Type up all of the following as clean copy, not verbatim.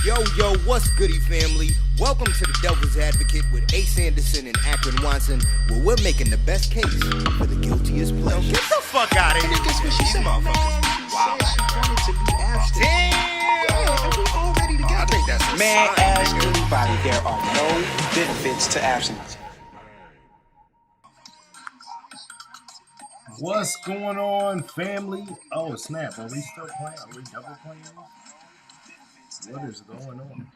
Yo, what's goody, family? Welcome to the Devil's Advocate with Ace Anderson and Akron Watson, where we're making the best case for the guiltiest pleasure. Get the fuck out of here. That's what she said. Motherfuckers. Wow. She wanted to be abstinent. Damn. We all ready to go. I think that's a Man, sign, ask nigga. anybody. There are no benefits to abstinence. What's going on, family? Oh, snap. Are we still playing? Are we double playing? What is going on?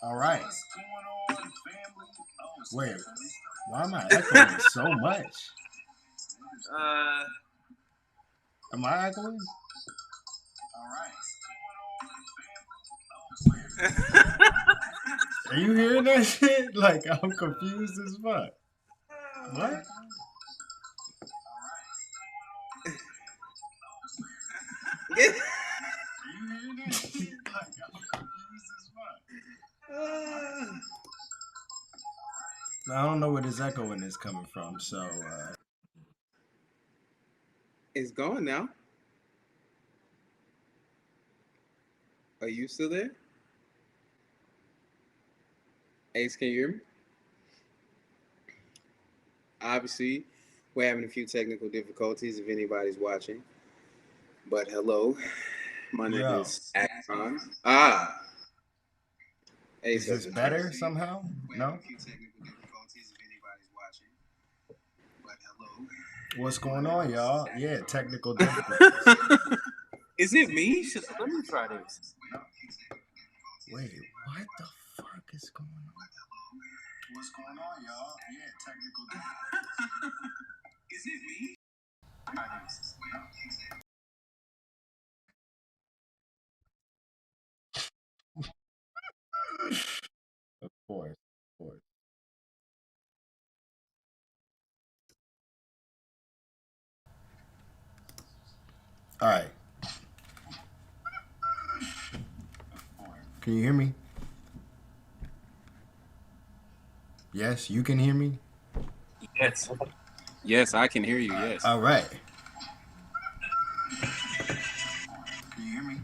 All right. Wait, why am I echoing so much? Am I echoing? Are you hearing that shit? Like, I'm confused as fuck. What? I don't know where this echoing is coming from, so It's going now. Are you still there? Ace, can you hear me? Obviously, we're having a few technical difficulties if anybody's watching. But hello, my name is Akron. Ace, is this better somehow? No? What's going on, y'all? Yeah, technical difficulties. Is it me? Let me try this. Wait, what the fuck is going on? What's going on, y'all? Yeah, technical difficulties. Is it me? Of course. All right. Can you hear me? Yes, you can hear me? Yes. Yes, I can hear you, yes. All right. Can you hear me?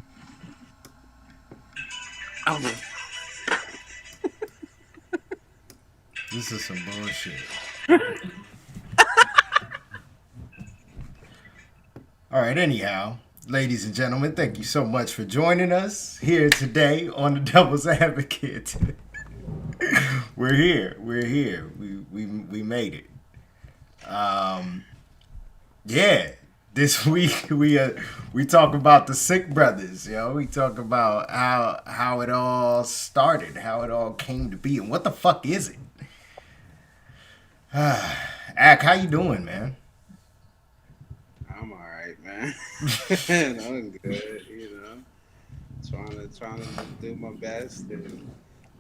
Oh. This is some bullshit. All right, anyhow, ladies and gentlemen, thank you so much for joining us here today on the Devil's Advocate. We're here. We made it. Yeah, this week we talk about the S.I.H.K Brothers, yo. We talk about how it all started, how it all came to be, and what the fuck is it? Ak, how you doing, man? I'm all right, man. I'm good, you know. Trying to do my best, and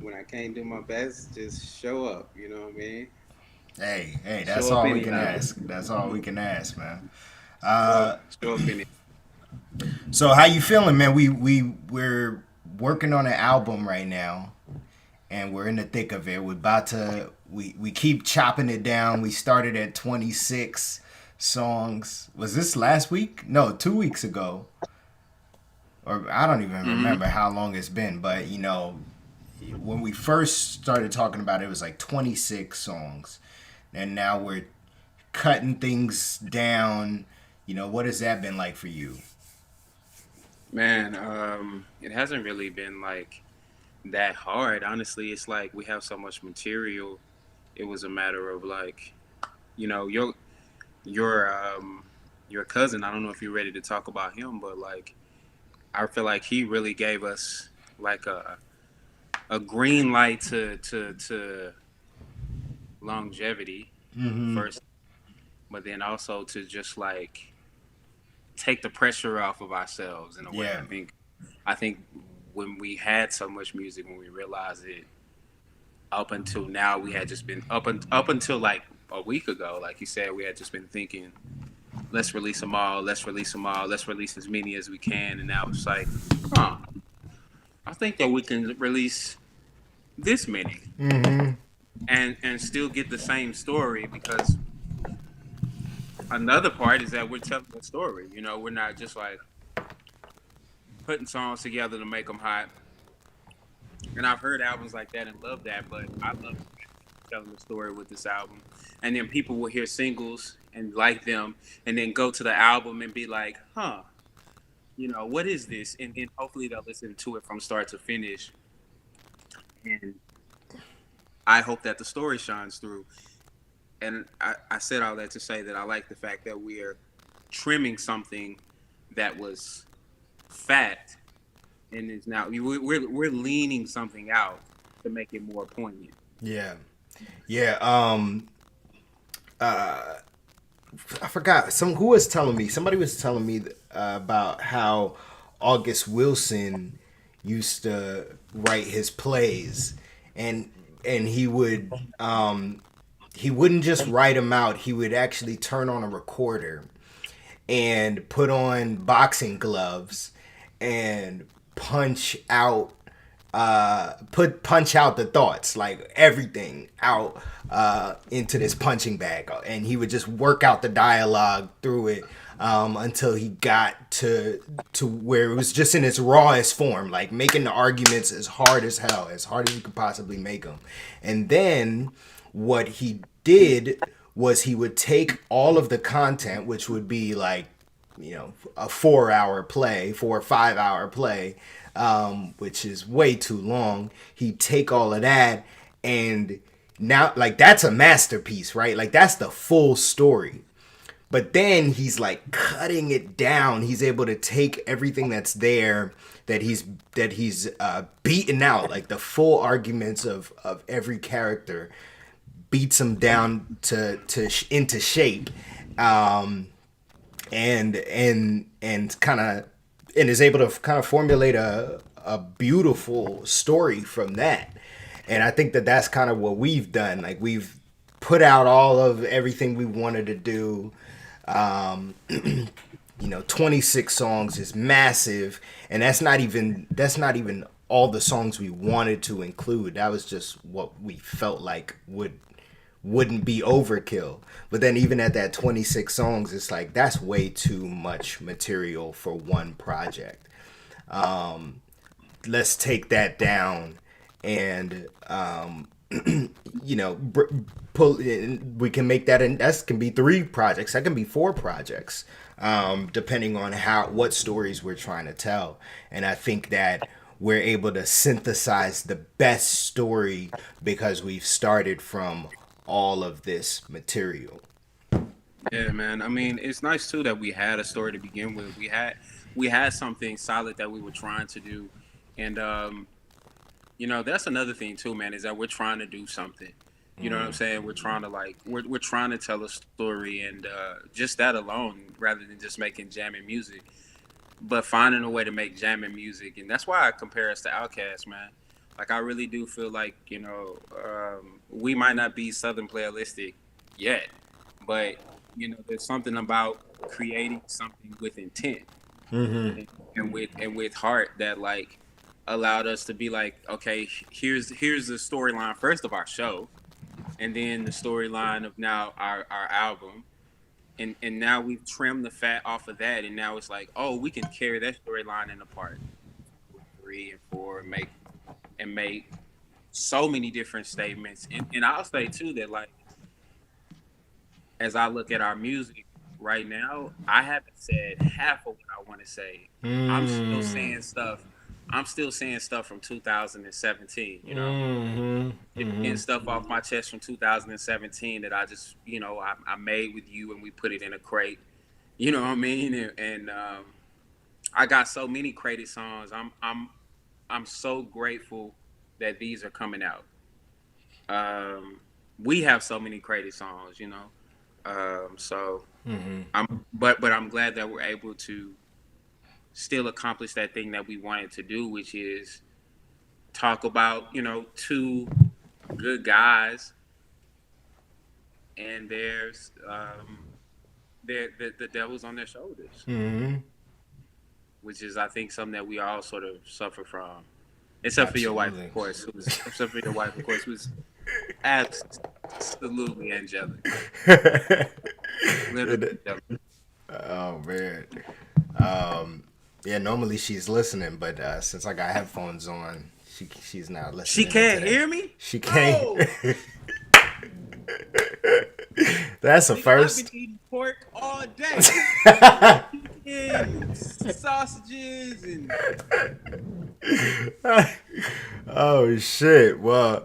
when I can't do my best, just show up. You know what I mean? Hey, that's all we can ask. That's all we can ask, man. Show up in it. So how you feeling, man? We're working on an album right now, and we're in the thick of it. We're about to we keep chopping it down. We started at 26 songs. Was this last week? No, 2 weeks ago. Or I don't even remember how long it's been, but you know, when we first started talking about it, it was like 26 songs. And now we're cutting things down. You know, what has that been like for you? Man, it hasn't really been like that hard. Honestly, it's like we have so much material. It was a matter of like, you know, your cousin. I don't know if you're ready to talk about him, but like, I feel like he really gave us like a green light to longevity first, but then also to just like take the pressure off of ourselves in a way. Yeah. I think when we had so much music, when we realized it, up until now, we had just been up until like a week ago, like you said, we had just been thinking, let's release them all, let's release as many as we can, and now it's like, I think that we can release this many and still get the same story, because another part is that we're telling a story. You know, we're not just like putting songs together to make them hot. And I've heard albums like that and love that, but I love telling the story with this album. And then people will hear singles and like them, and then go to the album and be like, huh, what is this? And then hopefully they'll listen to it from start to finish. And I hope that the story shines through. And I said all that to say that I like the fact that we're trimming something that was fat, and is now we're leaning something out to make it more poignant. Yeah. I forgot who was telling me. Somebody was telling me about how August Wilson used to write his plays, and he wouldn't just write them out. He would actually turn on a recorder and put on boxing gloves and punch out the thoughts, like everything out into this punching bag, and he would just work out the dialogue through it until he got to where it was just in its rawest form, like making the arguments as hard as hell, as hard as you could possibly make them. And then what he did was he would take all of the content, which would be like, a 4 or 5 hour play, which is way too long. He'd take all of that, and now, like, that's a masterpiece, right? Like, that's the full story. But then he's like cutting it down. He's able to take everything that's there, that he's beaten out, like the full arguments of every character, beats them down into shape, and is able to kind of formulate a beautiful story from that. And I think that that's kind of what we've done. Like, we've put out all of everything we wanted to do. 26 songs is massive, and that's not even all the songs we wanted to include. That was just what we felt like wouldn't be overkill. But then even at that 26 songs, it's like, that's way too much material for one project. Let's take that down and we can make that, and that can be 3 projects, that can be 4 projects, depending on what stories we're trying to tell. And I think that we're able to synthesize the best story because we've started from all of this material. Yeah, man. I mean, it's nice too that we had a story to begin with. We had something solid that we were trying to do, and that's another thing too, man, is that we're trying to do something. You know what I'm saying? We're trying to we're trying to tell a story, and just that alone, rather than just making jamming music, but finding a way to make jamming music. And that's why I compare us to Outkast, man. Like, I really do feel like, we might not be Southern playlistic yet, but there's something about creating something with intent, and with heart that allowed us to be like, okay, here's the storyline first of our show, and then the storyline of now our album, and now we've trimmed the fat off of that, and now it's like, oh, we can carry that storyline in part 3 and 4 and make so many different statements. And I'll say too that, as I look at our music right now, I haven't said half of what I want to say. I'm still saying stuff from 2017, getting stuff off my chest from 2017 that I just, I made with you, and we put it in a crate, you know what I mean? And I got so many crated songs. I'm so grateful that these are coming out. We have so many crated songs, but I'm glad that we're able to still accomplish that thing that we wanted to do, which is talk about, 2 good guys, and there's the devil's on their shoulders, which is, I think, something that we all sort of suffer from, except for your wife, of course. Who's absolutely angelic. Literally angelic. Oh man. Yeah, normally she's listening, but since I got headphones on, she's not She listening. can't hear me? She can't. No. That's a Nigga, I've first. been eating pork all day. Chicken, sausages, and Oh shit! Well,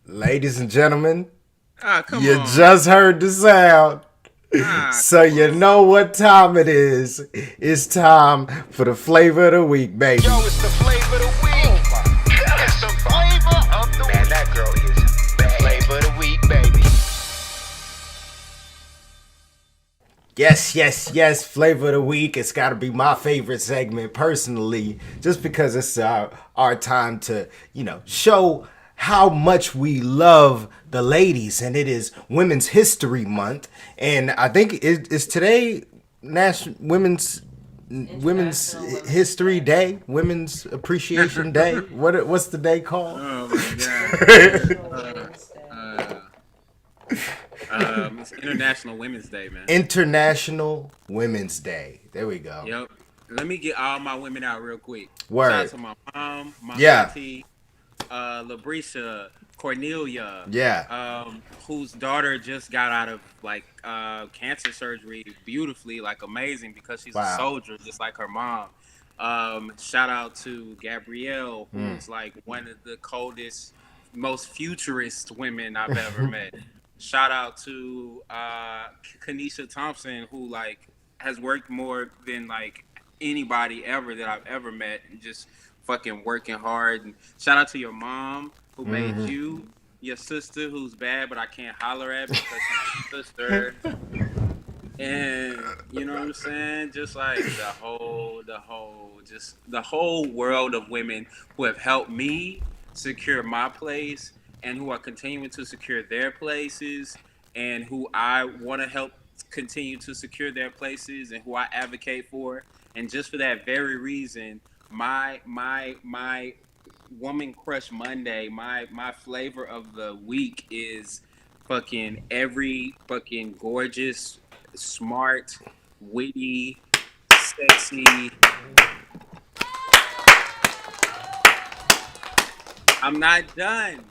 ladies and gentlemen, come you on. just heard the sound. Ah, So you know what time it is. It's time for the flavor of the week, baby. Yo, it's the flavor of the week. It's the flavor of the week. Man, that girl is bad. Flavor of the week, baby. Yes. Flavor of the week. It's got to be my favorite segment personally, just because it's our time to, show how much we love the ladies, and it is Women's History Month, and I think it's today National Women's History Day, Women's Appreciation Day. What's the day called? oh my god. It's International Women's Day, man. International Women's Day. There we go. Yep. Let me get all my women out real quick. Word. Shout out to my mom, my auntie, Labrisha, Cornelia, whose daughter just got out of cancer surgery beautifully, amazing, because she's a soldier just like her mom. Shout out to Gabrielle, who's one of the coldest, most futurist women I've ever met. Shout out to Kanisha Thompson, who has worked more than anybody ever that I've ever met, and just fucking working hard. And shout out to your mom, who made you, your sister, who's bad but I can't holler at because she's your sister. And you know what I'm saying? Just the whole world of women who have helped me secure my place, and who are continuing to secure their places, and who I want to help continue to secure their places, and who I advocate for. And just for that very reason, my Woman Crush Monday, my flavor of the week is fucking every fucking gorgeous, smart, witty, sexy. I'm not done.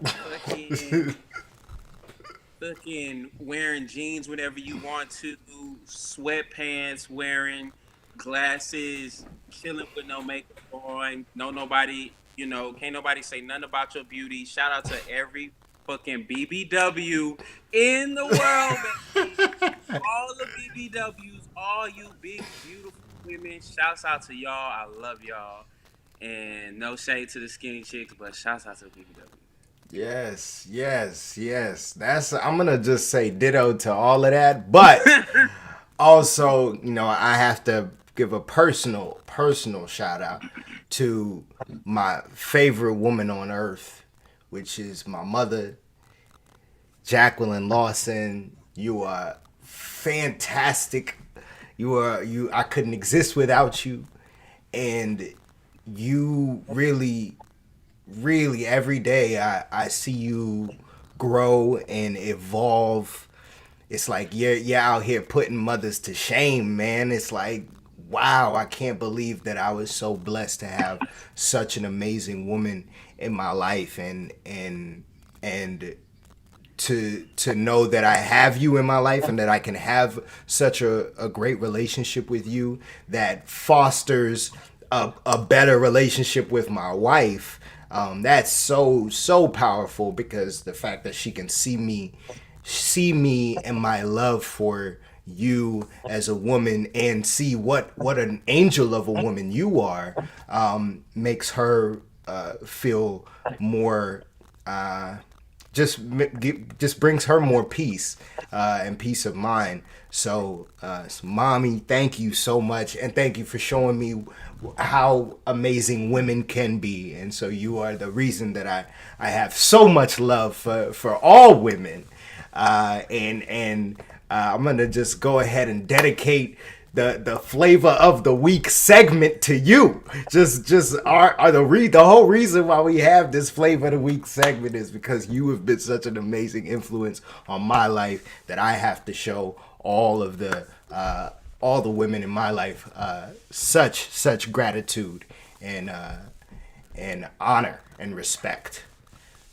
Fucking wearing jeans whenever you want to, sweatpants wearing, glasses, chilling with no makeup on. Can't nobody say nothing about your beauty. Shout out to every fucking BBW in the world, baby. All the BBWs, all you big, beautiful women. Shouts out to y'all. I love y'all. And no shade to the skinny chicks, but shouts out to the BBW. Yes. I'm gonna just say ditto to all of that, but also, I have to give a personal shout out to my favorite woman on earth, which is my mother, Jacqueline Lawson. You are fantastic. I couldn't exist without you, and you really every day I see you grow and evolve. It's like you're out here putting mothers to shame, man. It's like, wow, I can't believe that I was so blessed to have such an amazing woman in my life, and to know that I have you in my life, and that I can have such a great relationship with you that fosters a better relationship with my wife. That's so powerful, because the fact that she can see me and my love for you as a woman, and see what an angel of a woman you are, makes her feel more, just brings her more peace and peace of mind. So mommy, thank you so much, and thank you for showing me how amazing women can be. And so you are the reason that I have so much love for all women, and I'm gonna just go ahead and dedicate the flavor of the week segment to you. The whole reason why we have this flavor of the week segment is because you have been such an amazing influence on my life, that I have to show all of the all the women in my life such gratitude and honor and respect.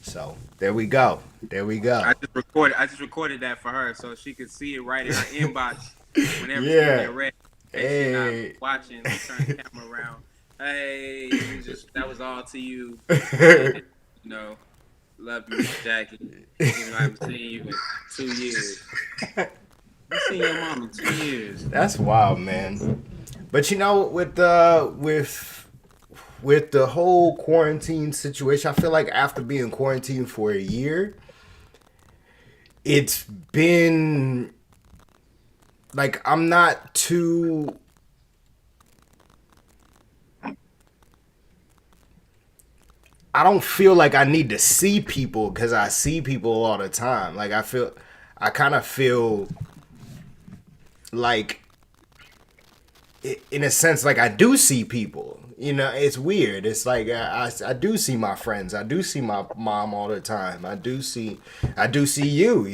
So there we go. There we go. I just recorded that for her so she could see it right in her inbox whenever she Yeah. get ready. Hey. She's not watching. Turn the camera around. Hey, that was all to you. And, love you, Jackie. I haven't seen you in 2 years. I've seen your mom in 2 years. That's wild, man. But with the whole quarantine situation, I feel like after being quarantined for a year, it's been like I'm not too. I don't feel like I need to see people because I see people all the time. Like I kind of feel like, in a sense, like I do see people. It's weird. It's like I do see my friends. I do see my mom all the time. I do see you.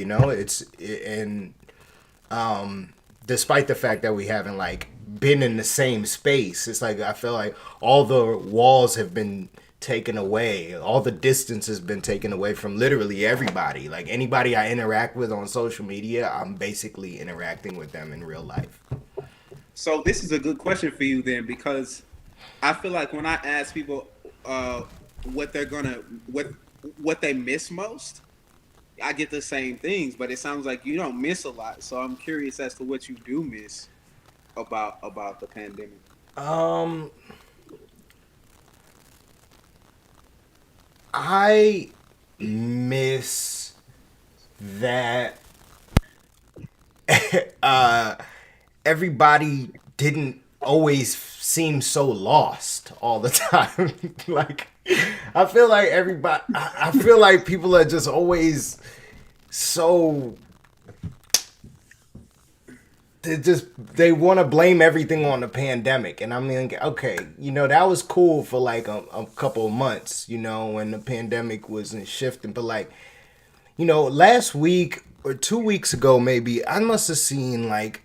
Despite the fact that we haven't like been in the same space, it's like I feel like all the walls have been taken away. All the distance has been taken away from literally everybody. Like anybody I interact with on social media, I'm basically interacting with them in real life. So this is a good question for you then, because I feel like when I ask people what they miss most, I get the same things, but it sounds like you don't miss a lot. So I'm curious as to what you do miss about the pandemic. I miss that everybody didn't always seem so lost all the time. Like, I feel like people are just always so. They want to blame everything on the pandemic. And I mean, okay, that was cool for like a couple of months, when the pandemic wasn't shifting. But like, last week or 2 weeks ago, maybe, I must have seen like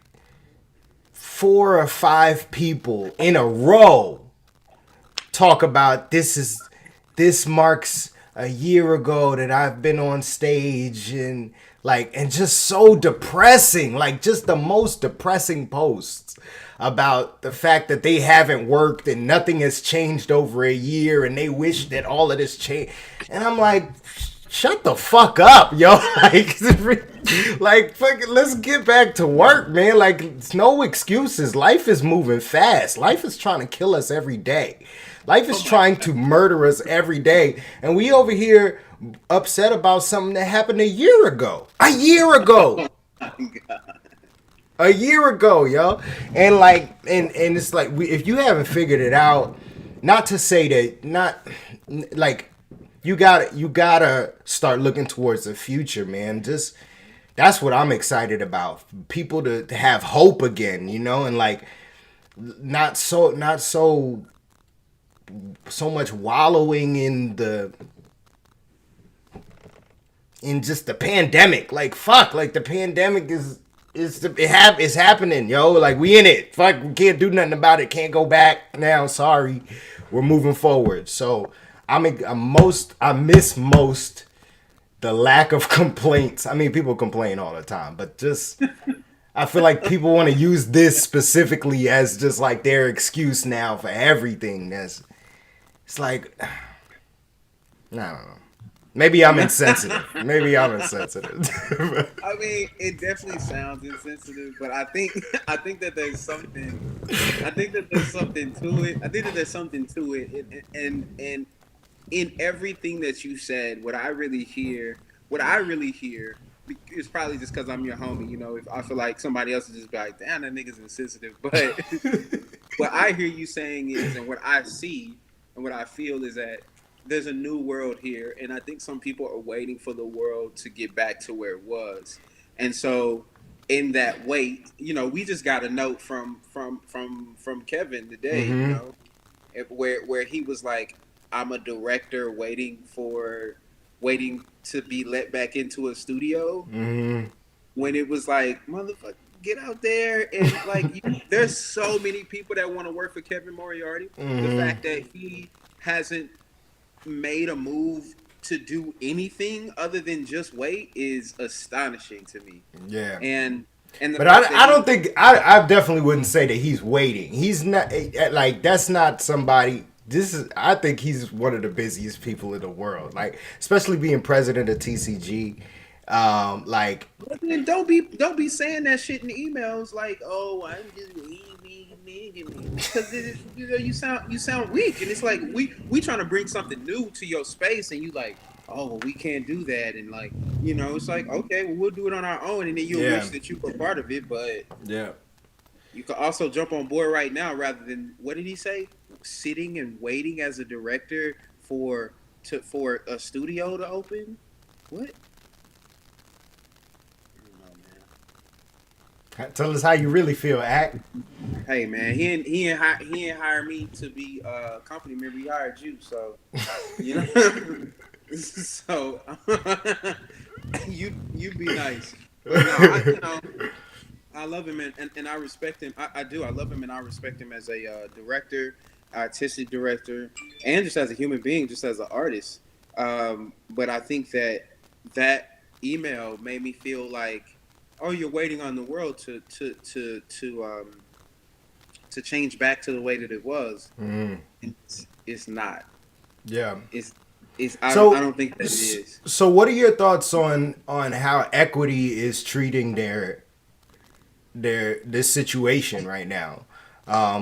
4 or 5 people in a row talk about this marks a year ago that I've been on stage, and just so depressing, like just the most depressing posts about the fact that they haven't worked and nothing has changed over a year and they wish that all of this changed. And I'm like, shut the fuck up, yo. Fucking, let's get back to work, man. Like, it's no excuses. Life is moving fast. Life is trying to kill us every day. Life is trying to murder us every day. And we over here upset about something that happened a year ago. A year ago. A year ago, yo. And it's like, if you haven't figured it out, not to say that, you gotta start looking towards the future, man. That's what I'm excited about. People to have hope again, and like not so much wallowing in just the pandemic. Like, fuck, like the pandemic is happening, yo. Like, we in it. Fuck, we can't do nothing about it. Can't go back now. Sorry, we're moving forward. So I miss most the lack of complaints. I mean, people complain all the time, but just I feel like people want to use this specifically as just like their excuse now for everything. It's like, I don't know. Maybe I'm insensitive. I mean, it definitely sounds insensitive, but I think that there's something. I think that there's something to it. And in everything that you said, what I really hear is probably just because I'm your homie. If I feel like somebody else is just be like, damn, that nigga's insensitive. But what I hear you saying is, and what I see and what I feel is that there's a new world here, and I think some people are waiting for the world to get back to where it was. And so, in that wait, we just got a note from Kevin today, where he was like, "I'm a director waiting to be let back into a studio." Mm-hmm. When it was like, motherfucker, get out there and like there's so many people that want to work for Kevin Moriarty. The fact that he hasn't made a move to do anything other than just wait is astonishing to me. Yeah. And the But fact that I don't think I definitely wouldn't say that he's waiting. He's not like that's not somebody. This is I think he's one of the busiest people in the world. Like especially being president of TCG. Like then don't be saying that shit in emails like, oh, I'm just because you sound weak, and it's like we trying to bring something new to your space, and you like, oh, well, we can't do that, and like, it's like, okay, well, we'll do it on our own, and then you'll wish that you were part of it, but yeah, you can also jump on board right now rather than, what did he say, sitting and waiting as a director for a studio to open. What? tell us how you really feel, Act. Hey man, he didn't hire me to be a company member. He hired you, so so you be nice. But no, I love him and I respect him. I do. I love him and I respect him as a director, artistic director, and just as a human being, just as an artist. But I think that email made me feel like, oh, you're waiting on the world to change back to the way that it was. It's not. Yeah. I don't think that it is. So what are your thoughts on how Equity is treating this situation right now?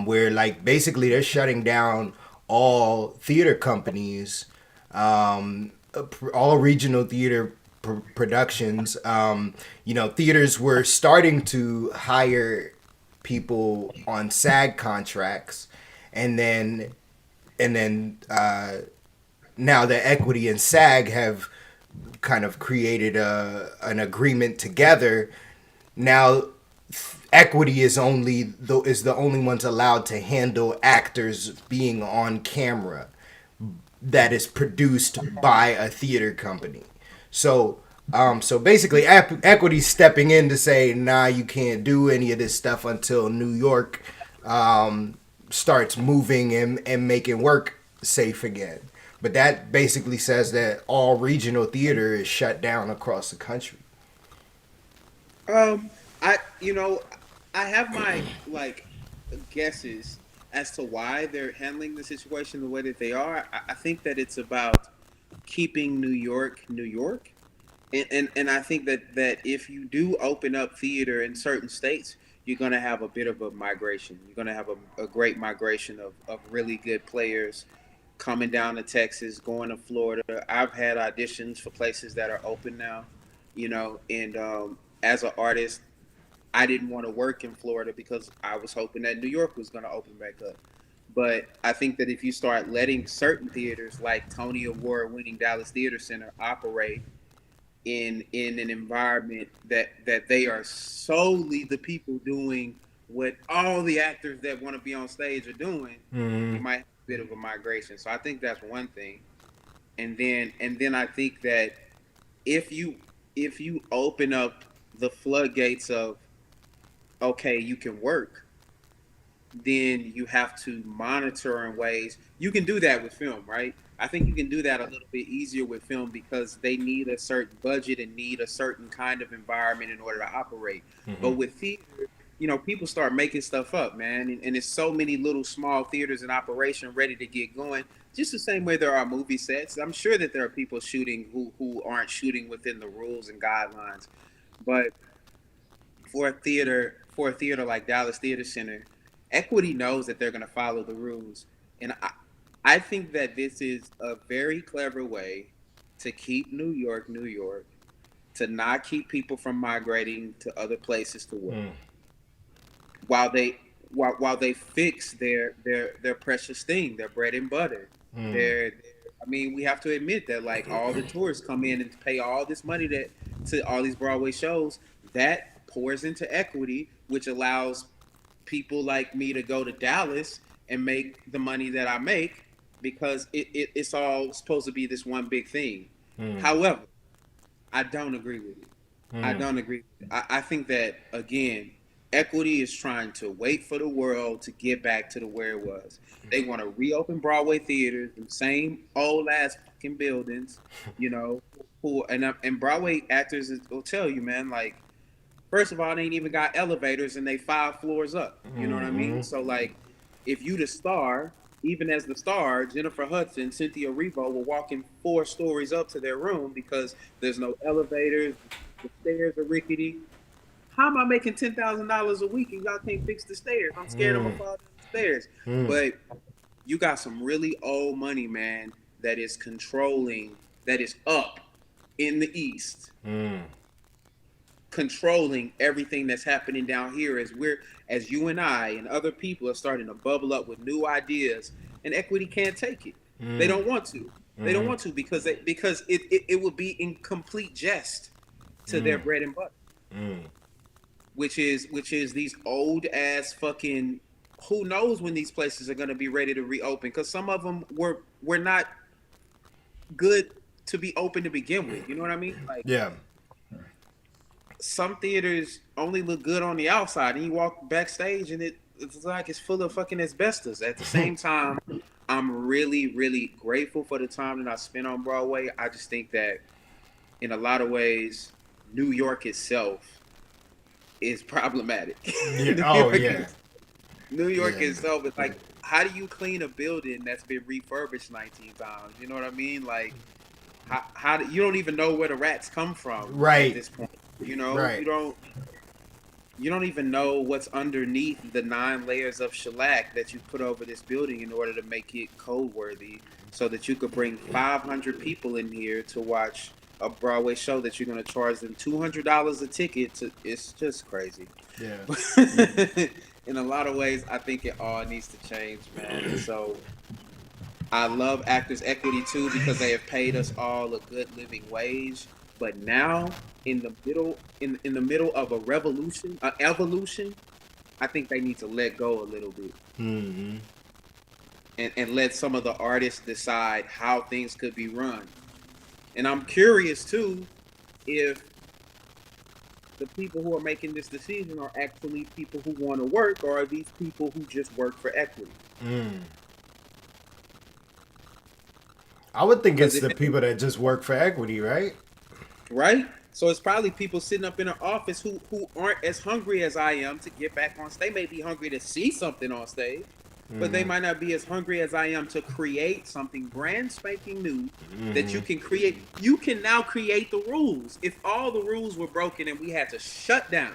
Where like basically they're shutting down all theater companies, all regional theater productions. Theaters were starting to hire people on SAG contracts, and then now that Equity and SAG have kind of created an agreement together. Now Equity is the only ones allowed to handle actors being on camera that is produced by a theater company. So basically, Equity's stepping in to say, nah, you can't do any of this stuff until New York starts moving and making work safe again. But that basically says that all regional theater is shut down across the country. I have my guesses as to why they're handling the situation the way that they are. I think that it's about keeping New York, New York. And I think that if you do open up theater in certain states, you're going to have a bit of a migration. You're going to have a great migration of really good players coming down to Texas, going to Florida. I've had auditions for places that are open now, and as an artist, I didn't want to work in Florida because I was hoping that New York was going to open back up. But I think that if you start letting certain theaters like Tony Award-winning Dallas Theater Center operate in an environment that they are solely the people doing what all the actors that want to be on stage are doing, you might have a bit of a migration. So I think that's one thing. And then I think that if you open up the floodgates of, okay, you can work, then you have to monitor in ways. You can do that with film, right? I think you can do that a little bit easier with film because they need a certain budget and need a certain kind of environment in order to operate. But with theater, people start making stuff up, man. And there's so many little small theaters in operation ready to get going. Just the same way there are movie sets. I'm sure that there are people shooting who aren't shooting within the rules and guidelines. But for a theater like Dallas Theater Center, Equity knows that they're going to follow the rules. And I think that this is a very clever way to keep New York, New York, to not keep people from migrating to other places to work, while they fix their precious thing, their bread and butter. We have to admit that like all the tourists come in and pay all this money to all these Broadway shows, that pours into Equity, which allows people like me to go to Dallas and make the money that I make because it's all supposed to be this one big thing. However, I don't agree with it. I don't agree. I think that, again, Equity is trying to wait for the world to get back to the where it was. They want to reopen Broadway theaters, the same old ass fucking buildings, you know. And Broadway actors will tell you, man, like, first of all, they ain't even got elevators and they 5 floors up. You know what I mean? So like, if you the star, even as the star, Jennifer Hudson, Cynthia Erivo were walking 4 stories up to their room because there's no elevators, the stairs are rickety. How am I making $10,000 a week and y'all can't fix the stairs? I'm scared I'm gonna fall down the stairs. But you got some really old money, man, that is controlling, that is up in the East, controlling everything that's happening down here as you and I and other people are starting to bubble up with new ideas, and Equity can't take it. They don't want to. They don't want to because it would be in complete jest to their bread and butter. Which is these old ass fucking, who knows when these places are going to be ready to reopen, because some of them were not good to be open to begin with. You know what I mean? Like, Yeah. some theaters only look good on the outside, and you walk backstage and it's like it's full of fucking asbestos. At the same time, I'm really, really grateful for the time that I spent on Broadway. I just think that in a lot of ways, New York itself is problematic. Yeah. New York itself is like, how do you clean a building that's been refurbished 19 times? You know what I mean? Like, how do you don't even know where the rats come from Right. at this point? You know, Right. you don't even know what's underneath the 9 layers of shellac that you put over this building in order to make it code worthy, so that you could bring 500 people in here to watch a Broadway show that you're going to charge them $200 a ticket to. It's just crazy. Yeah. In a lot of ways, I think it all needs to change, man. So I love Actors Equity too, because they have paid us all a good living wage. But now, in the middle of a revolution, an evolution, I think they need to let go a little bit. And let some of the artists decide how things could be run. And I'm curious too if the people who are making this decision are actually people who want to work, or are these people who just work for equity? I would think it's the people that just work for equity, right? Right? So it's probably people sitting up in an office who aren't as hungry as I am to get back on stage. They may be hungry to see something on stage, but they might not be as hungry as I am to create something brand spanking new that you can create. You can now create the rules. If all the rules were broken and we had to shut down,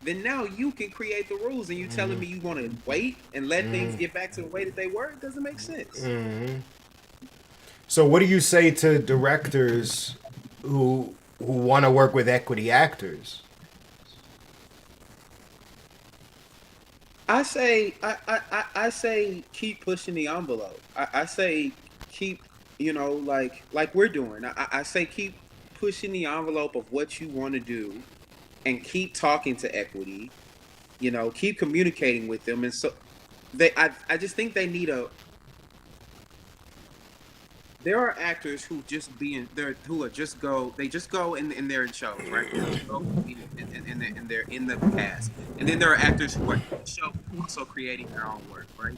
then now you can create the rules. And you telling me you want to wait and let things get back to the way that they were? It doesn't make sense. So what do you say to directors who want to work with equity actors? I say keep pushing the envelope. I say keep, like we're doing. I say keep pushing the envelope of what you want to do, and keep talking to equity. Keep communicating with them, and so I just think they need a. There are actors who just they just go and they're in shows, right? And they're in the cast. And then there are actors who are in the show also creating their own work, right?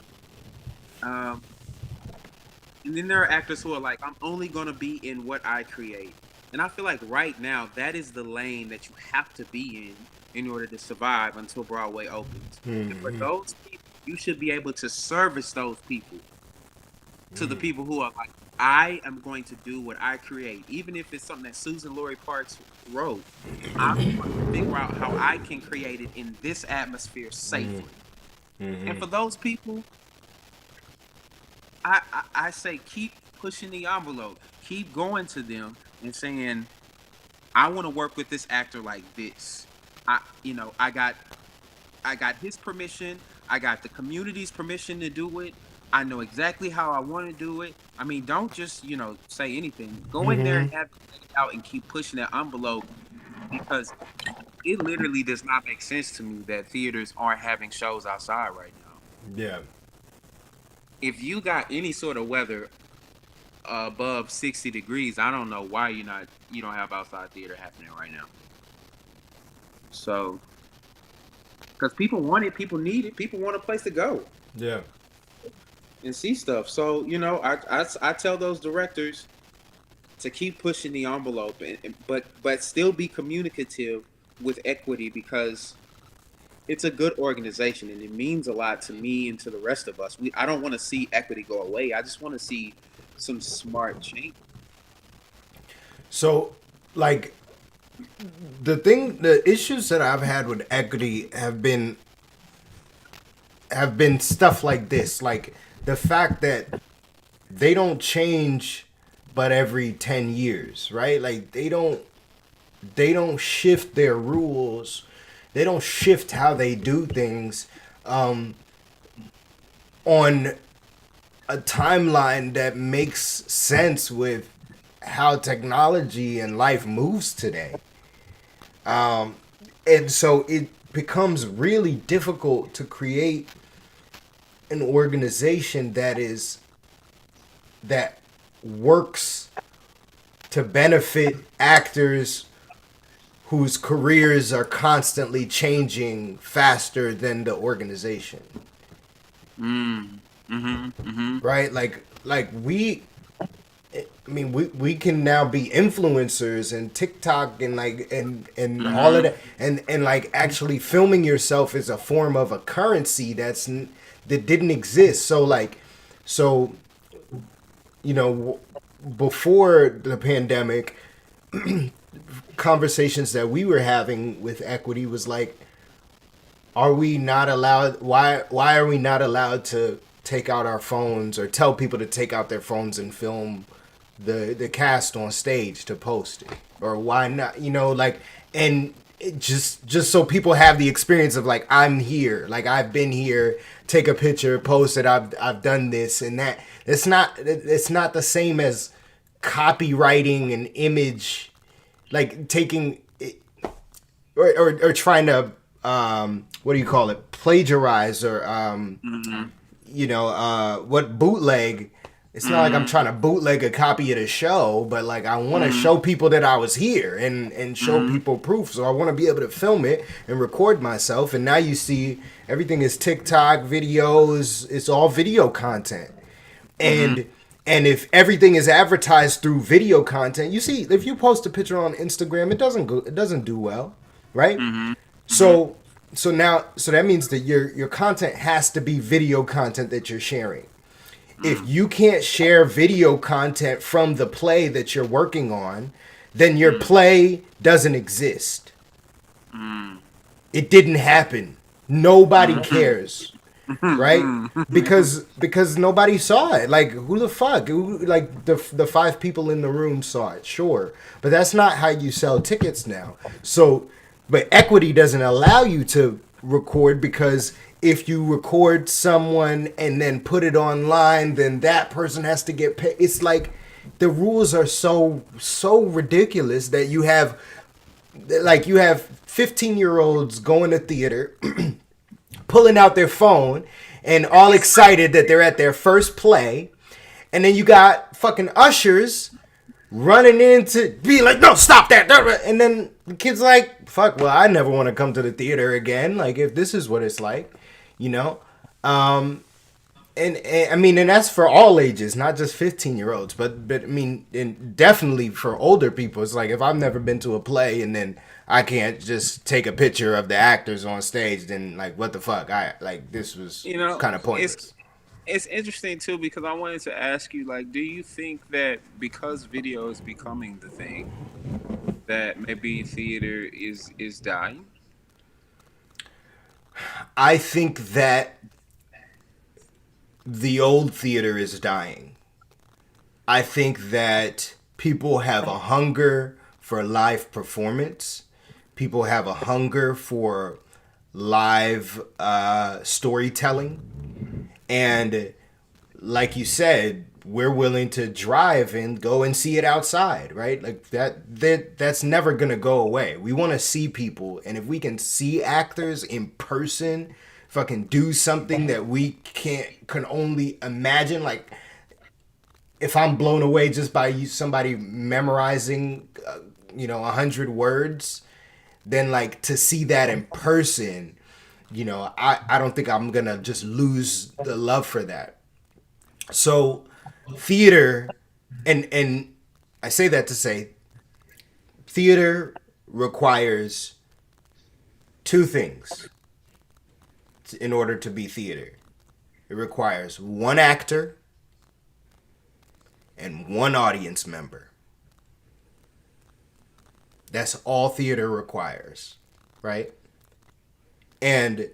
And then there are actors who are like, I'm only gonna be in what I create. And I feel like right now that is the lane that you have to be in order to survive until Broadway opens. And for those people, you should be able to service those people to the people who are like, I am going to do what I create, even if it's something that Susan Laurie Parks wrote. I'm going to figure out how I can create it in this atmosphere safely. And for those people, I say keep pushing the envelope, keep going to them and saying, I want to work with this actor like this. I got his permission, I got the community's permission to do it. I know exactly how I want to do it. I mean, don't just, say anything. Go in there and advocate it out and keep pushing that envelope, because it literally does not make sense to me that theaters aren't having shows outside right now. Yeah. If you got any sort of weather above 60 degrees, I don't know why you don't have outside theater happening right now. So, because people want it, people need it, people want a place to go. Yeah. And see stuff. So I tell those directors to keep pushing the envelope, but still be communicative with equity, because it's a good organization and it means a lot to me and to the rest of us. I don't want to see equity go away. I just want to see some smart change. So, like, the issues that I've had with equity have been stuff like this, like the fact that they don't change but every 10 years, right? Like they don't shift their rules. They don't shift how they do things on a timeline that makes sense with how technology and life moves today. And so it becomes really difficult to create an organization that works to benefit actors whose careers are constantly changing faster than the organization. Right? Like we can now be influencers and TikTok and and all of that, and like actually filming yourself is a form of a currency that didn't exist. So before the pandemic, conversations that we were having with equity was like, are we not allowed? Why are we not allowed to take out our phones or tell people to take out their phones and film the cast on stage to post it? Or why not? And it just so people have the experience of like, I'm here, like I've been here, take a picture, post it, I've done this and that. It's not the same as copywriting an image, like taking it, or trying to what do you call it, plagiarize, or what bootleg. It's not like I'm trying to bootleg a copy of the show, but like I want to show people that I was here and show people proof. So I want to be able to film it and record myself. And now you see everything is TikTok videos. It's all video content. And if everything is advertised through video content, you see, if you post a picture on Instagram, it doesn't do well, right? So that means that your content has to be video content that you're sharing. If you can't share video content from the play that you're working on, then your play doesn't exist. It didn't happen. Nobody cares, right? Because nobody saw it. Like, who the fuck? Like the 5 people in the room saw it, sure, but that's not how you sell tickets now. So, but equity doesn't allow you to record, because if you record someone and then put it online, then that person has to get paid. It's like the rules are so ridiculous that you have 15-year-olds going to theater, pulling out their phone and all excited that they're at their first play. And then you got fucking ushers running in to be like, no, stop that. And then the kid's like, fuck, well, I never want to come to the theater again. Like, if this is what it's like. And I mean, and that's for all ages, not just 15-year-olds, but I mean, and definitely for older people. It's like, if I've never been to a play and then I can't just take a picture of the actors on stage, then like, what the fuck? This was kind of pointless. It's interesting too, because I wanted to ask you, like, do you think that because video is becoming the thing, that maybe theater is dying? I think that the old theater is dying. I think that people have a hunger for live performance. People have a hunger for live storytelling. And like you said, we're willing to drive and go and see it outside, right? Like that's never gonna go away. We want to see people, and if we can see actors in person fucking do something that we can only imagine, like if I'm blown away just by somebody memorizing 100 words, then like to see that in person I don't think I'm gonna just lose the love for that. So theater, and I say that to say theater requires two things in order to be theater. It requires one actor and one audience member. That's all theater requires, right? And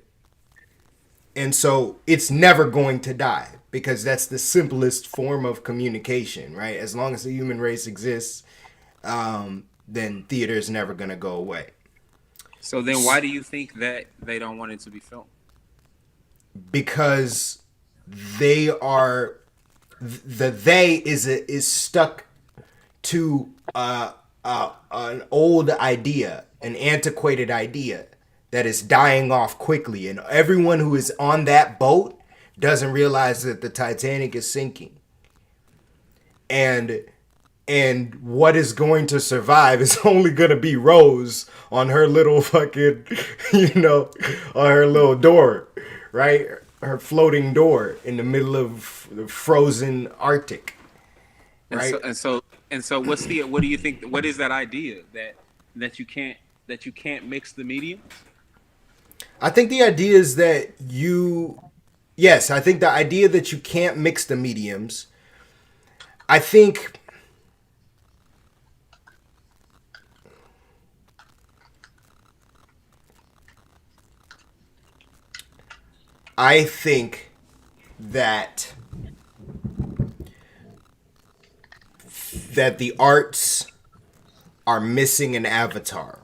so it's never going to die because that's the simplest form of communication, right? As long as the human race exists, then theater is never going to go away. So then why do you think that they don't want it to be filmed? Because they are is stuck to an old idea, an antiquated idea that is dying off quickly, and everyone who is on that boat doesn't realize that the Titanic is sinking, and what is going to survive is only going to be Rose on her little fucking, on her little door, right? Her floating door in the middle of the frozen Arctic, right? And so what do you think? What is that idea that you can't mix the mediums? I think the idea is that I think the idea that you can't mix the mediums. I think that the arts are missing an avatar.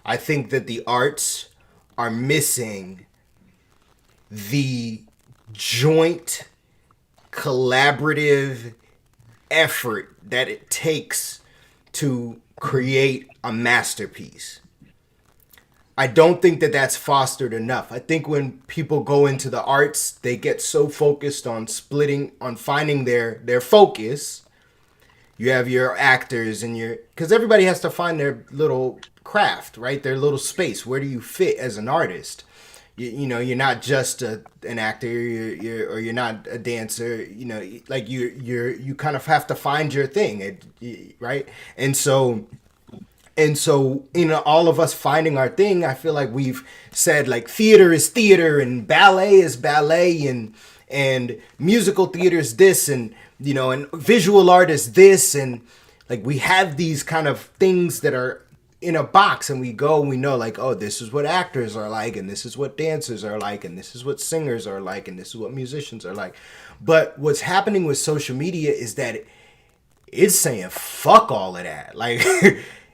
I think that the arts are missing the joint collaborative effort that it takes to create a masterpiece. I don't think that that's fostered enough. I think when people go into the arts, they get so focused on finding their focus. You have your actors and because everybody has to find their little craft, right? Their little space. Where do you fit as an artist? You're not just an actor, you're not a dancer. You kind of have to find your thing, right? And so all of us finding our thing, I feel like we've said like theater is theater and ballet is ballet and musical theater is this and visual art is this, and like we have these kind of things that are in a box, and we know like, oh, this is what actors are like, and this is what dancers are like, and this is what singers are like, and this is what musicians are like. But what's happening with social media is that it's saying fuck all of that. Like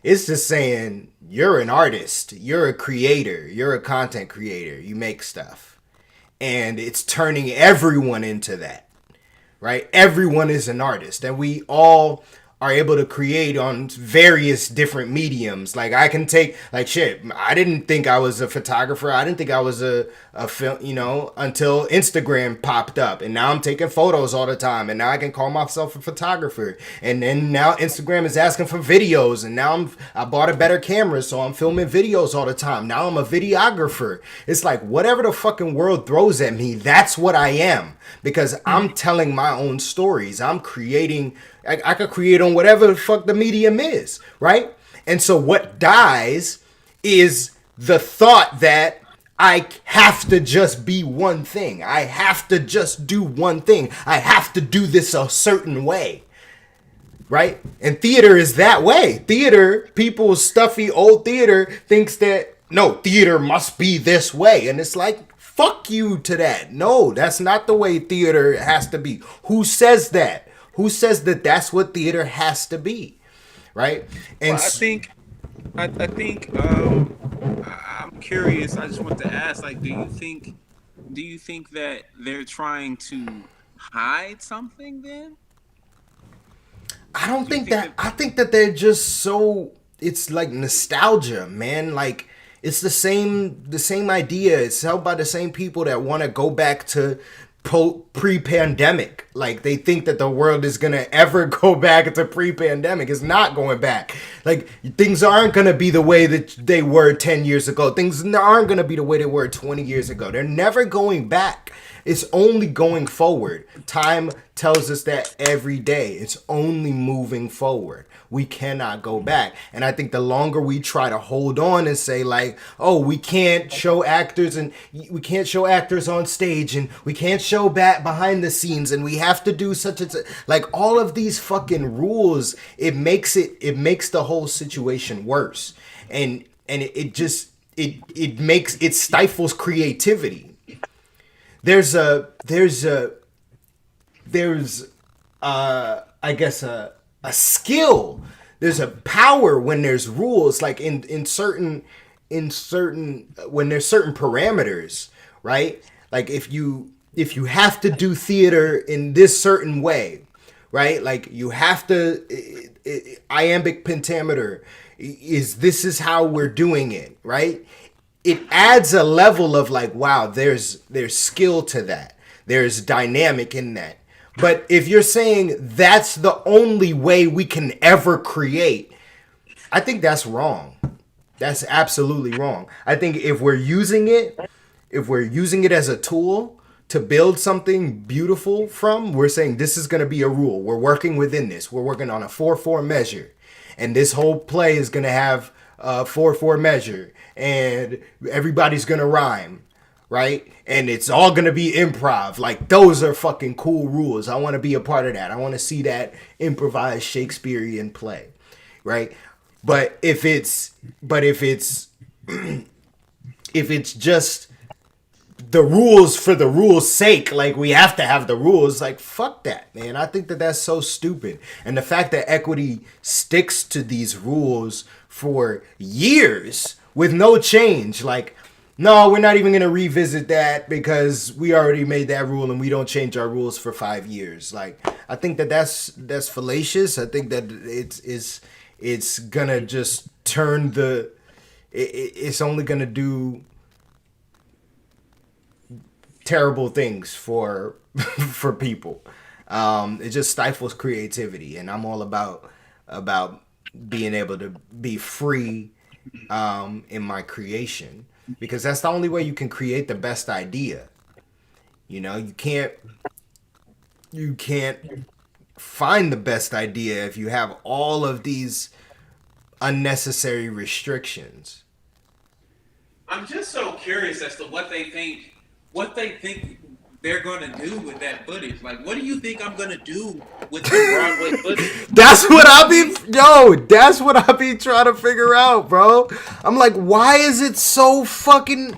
it's just saying you're an artist, you're a creator, you're a content creator, you make stuff, and it's turning everyone into that. Right? Everyone is an artist, and we all are able to create on various different mediums. Like I can take, like shit, I didn't think I was a photographer. I didn't think I was a film, until Instagram popped up, and now I'm taking photos all the time, and now I can call myself a photographer. And then now Instagram is asking for videos, and now I bought a better camera, so I'm filming videos all the time. Now I'm a videographer. It's like whatever the fucking world throws at me, that's what I am, because I'm telling my own stories. I'm creating. I could create on whatever the fuck the medium is, right? And so what dies is the thought that I have to just be one thing. I have to just do one thing. I have to do this a certain way, right? And theater is that way. Theater, people's stuffy old theater thinks that, no, theater must be this way. And it's like, fuck you to that. No, that's not the way theater has to be. Who says that? Who says that that's what theater has to be, right? And well, I think I'm curious. I just want to ask, like, do you think that they're trying to hide something then? I don't think that. I think that they're just so. It's like nostalgia, man. Like it's the same idea. It's held by the same people that want to go back to pre-pandemic. Like they think that the world is gonna ever go back to pre-pandemic. It's not going back. Like things aren't gonna be the way that they were 10 years ago. Things aren't gonna be the way they were 20 years ago. They're never going back. It's only going forward. Time tells us that every day. It's only moving forward. We cannot go back. And I think the longer we try to hold on and say like, oh, we can't show actors and we can't show actors on stage and we can't show back behind the scenes and we have to do such and such, like all of these fucking rules, it makes the whole situation worse. And it stifles creativity. There's I guess a skill. There's a power when there's rules, like in certain when there's certain parameters, right? Like if you have to do theater in this certain way, right? Like you have to iambic pentameter this is how we're doing it, right? It adds a level of like, wow, there's skill to that. There's dynamic in that. But if you're saying that's the only way we can ever create, I think that's wrong. That's absolutely wrong. I think if we're using it as a tool to build something beautiful from, we're saying this is going to be a rule. We're working within this. We're working on a 4/4 measure. And this whole play is going to have a 4/4 measure. And everybody's going to rhyme. Right? And it's all going to be improv. Like, those are fucking cool rules. I want to be a part of that. I want to see that improvised Shakespearean play. Right? But if it's just the rules for the rules' sake, like we have to have the rules, like fuck that, man. I think that that's so stupid. And the fact that equity sticks to these rules for years with no change, like, no, we're not even going to revisit that because we already made that rule and we don't change our rules for 5 years. Like, I think that that's fallacious. I think that it's going to just turn it's only going to do terrible things for people. It just stifles creativity, and I'm all about being able to be free in my creation. Because that's the only way you can create the best idea. You know, you can't find the best idea if you have all of these unnecessary restrictions. I'm just so curious as to what they think they're gonna do with that footage. Like, what do you think I'm gonna do with the Broadway footage? That's what I be trying to figure out, bro. I'm like, why is it so fucking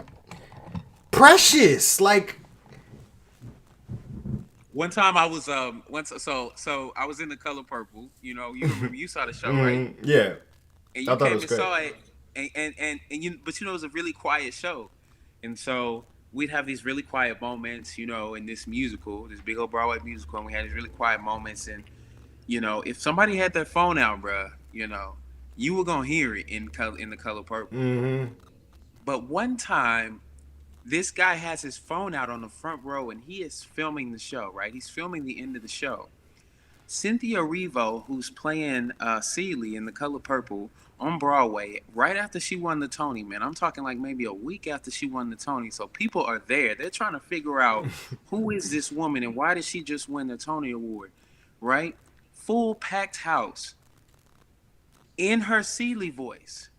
precious? Like, one time I was so I was in The Color Purple. You know, you remember, you saw the show, right? Yeah. And you came and saw it, and you, but you know, it was a really quiet show, and so we'd have these really quiet moments, you know, in this musical, this big old Broadway musical, and we had these really quiet moments. And, you know, if somebody had their phone out, bruh, you know, you were going to hear it in The Color Purple. Mm-hmm. But one time, this guy has his phone out on the front row, and he is filming the show, right? He's filming the end of the show. Cynthia Erivo, who's playing Celie in The Color Purple on Broadway, right after she won the Tony, man. I'm talking like maybe a week after she won the Tony. So people are there. They're trying to figure out who is this woman and why did she just win the Tony Award, right? Full packed house. In her Celie voice,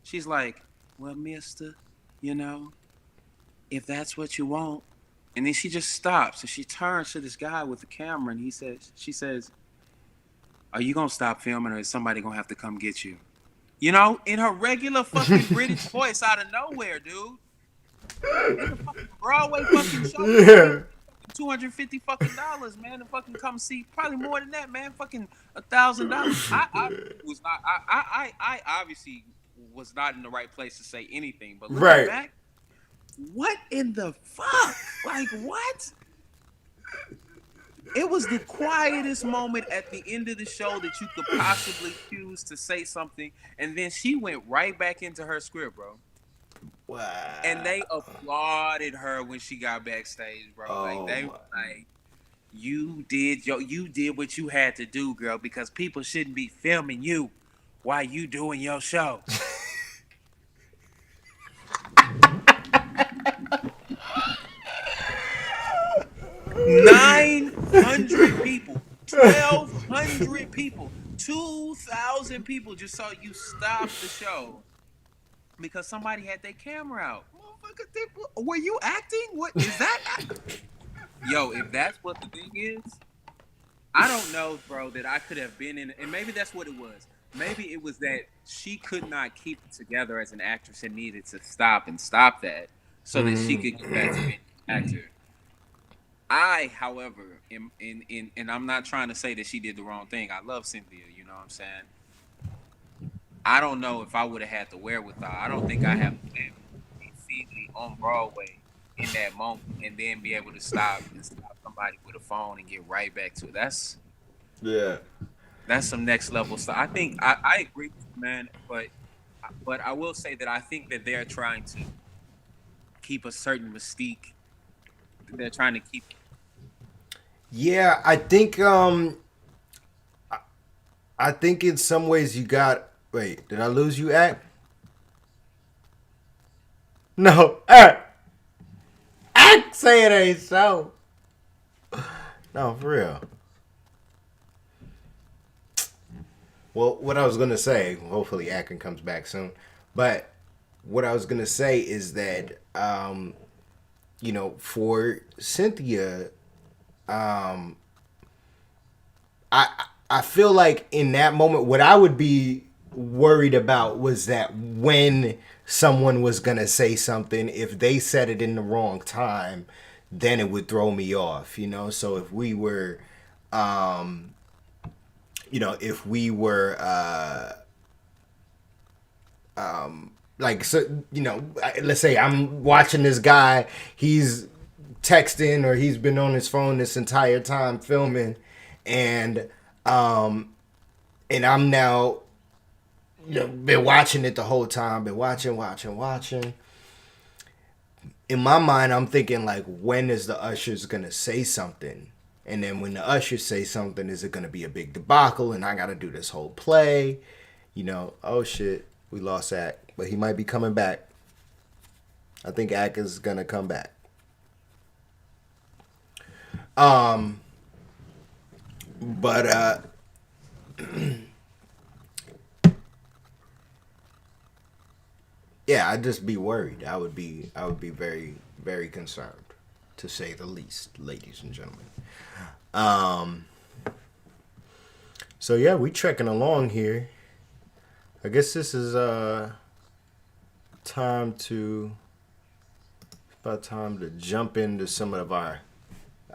she's like, well, mister, you know, if that's what you want. And then she just stops and she turns to this guy with the camera and she says, are you going to stop filming or is somebody going to have to come get you? You know, in her regular fucking British voice out of nowhere, dude. In a fucking Broadway fucking show. Yeah. $250 fucking dollars, man, to fucking come see. Probably more than that, man. Fucking $1,000. I obviously was not in the right place to say anything, but looking back, what in the fuck? Like, what? It was the quietest moment at the end of the show that you could possibly choose to say something, and then she went right back into her script, bro. Wow. And they applauded her when she got backstage, bro. Oh, Like they my. were like, you did what you had to do, girl, because people shouldn't be filming you while you doing your show. 900 people, 1,200 people, 2,000 people just saw you stop the show because somebody had their camera out. Motherfucker, were you acting? What is that? Yo, if that's what the thing is, I don't know, bro, that I could have been in, and maybe that's what it was. Maybe it was that she could not keep it together as an actress and needed to stop that so that she could get back to being an actor. I, however, am in and I'm not trying to say that she did the wrong thing. I love Cynthia, you know what I'm saying? I don't know if I would have had the wherewithal. I don't think I have to see me on Broadway in that moment and then be able to stop somebody with a phone and get right back to it. That's some next level stuff. I think I agree with you, man, but I will say that I think that they're trying to keep a certain mystique. They're trying to keep. Yeah, I think in some ways you got. Wait, did I lose you, Act? No, Act say it ain't so. No, for real. Well, what I was gonna say, hopefully Akron comes back soon, but what I was gonna say is that for Cynthia, I feel like in that moment, what I would be worried about was that when someone was gonna say something, if they said it in the wrong time, then it would throw me off, So if we were, let's say I'm watching this guy, he's texting or he's been on his phone this entire time filming, and I'm now been watching it the whole time, been watching. In my mind, I'm thinking like, when is the ushers gonna say something? And then when the ushers say something, is it gonna be a big debacle and I gotta do this whole play? Oh shit, we lost Ack, but he might be coming back. I think Ack is gonna come back. Yeah, I'd just be worried. I would be very, very concerned, to say the least, ladies and gentlemen. So yeah, we trekking along here. I guess this is time to jump into some of our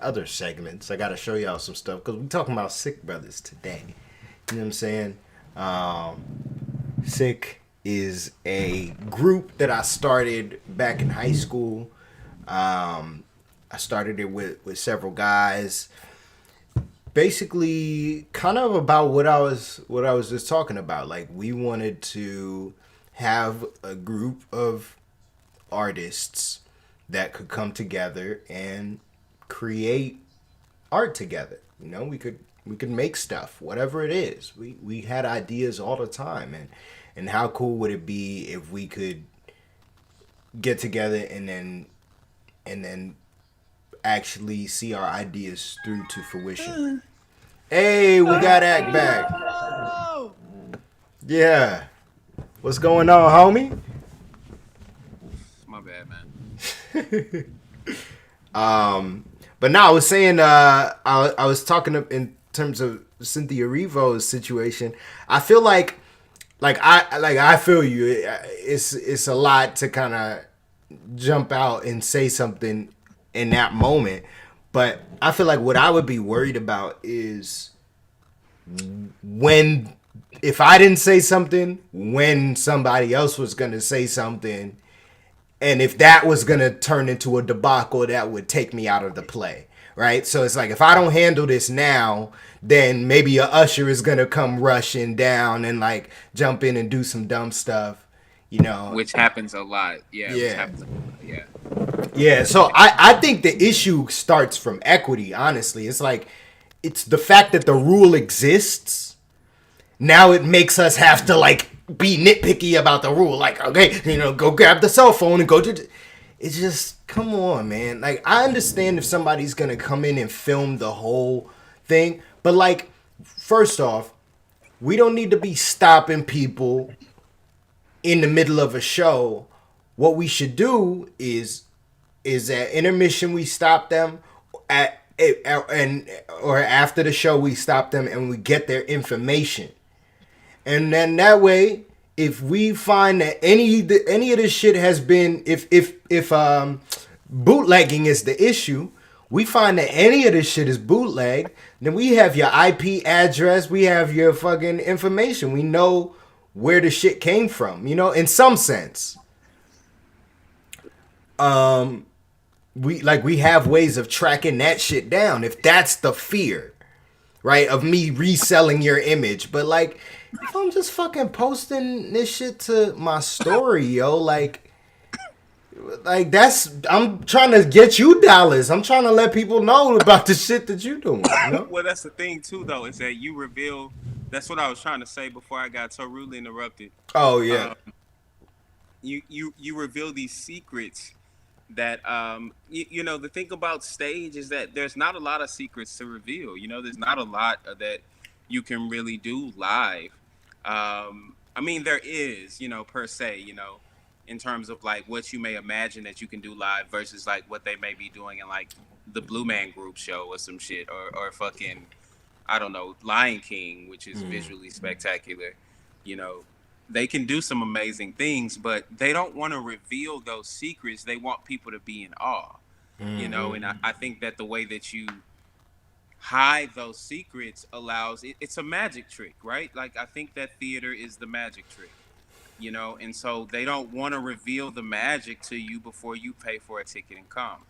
other segments. I gotta show y'all some stuff because we're talking about S.I.H.K Brothers today. You know what I'm saying? S.I.H.K is a group that I started back in high school. I started it with several guys. Basically, kind of about what I was just talking about. Like, we wanted to have a group of artists that could come together and create art together. We could make stuff, whatever it is. We had ideas all the time, and how cool would it be if we could get together and then actually see our ideas through to fruition. Hey, we got Act back. Yeah. What's going on, homie? My bad, man. But no, I was saying, I was talking in terms of Cynthia Erivo's situation. I feel like I feel you. It's a lot to kind of jump out and say something in that moment. But I feel like what I would be worried about is if I didn't say something, when somebody else was going to say something, and if that was going to turn into a debacle that would take me out of the play, right? So it's like, if I don't handle this now, then maybe a usher is going to come rushing down and like jump in and do some dumb stuff, You know. Which happens a lot. Yeah, which Yeah. happens a lot. Yeah. Yeah, so I think the issue starts from equity, honestly. It's like, it's the fact that the rule exists. Now it makes us have to, like, be nitpicky about the rule. Like, okay, you know, go grab the cell phone and go to... It's just, come on, man. Like, I understand if somebody's going to come in and film the whole thing. But, like, first off, we don't need to be stopping people in the middle of a show. What we should do is at intermission we stop them, or after the show we stop them and we get their information, and then that way, if we find that any of this shit has been, if bootlegging is the issue, we find that any of this shit is bootleg, then we have your IP address, we have your fucking information, we know where the shit came from, you know, in some sense. We have ways of tracking that shit down if that's the fear, right? Of me reselling your image. But like, if I'm just fucking posting this shit to my story, yo, like I'm trying to get you dollars. I'm trying to let people know about the shit that you doing. You know? Well, that's the thing too, though, is that you reveal. That's what I was trying to say before I got so rudely interrupted. Oh yeah. You reveal these secrets that you know, the thing about stage is that there's not a lot of secrets to reveal. You know, there's not a lot that you can really do live. I mean, there is, you know, per se, you know, in terms of like what you may imagine that you can do live versus like what they may be doing in like the Blue Man Group show or some shit, or fucking, I don't know, Lion King, which is visually spectacular. You know, they can do some amazing things, but they don't want to reveal those secrets. They want people to be in awe, you know, and I think that the way that you hide those secrets allows it's a magic trick, right? Like, I think that theater is the magic trick, you know, and so they don't want to reveal the magic to you before you pay for a ticket and come.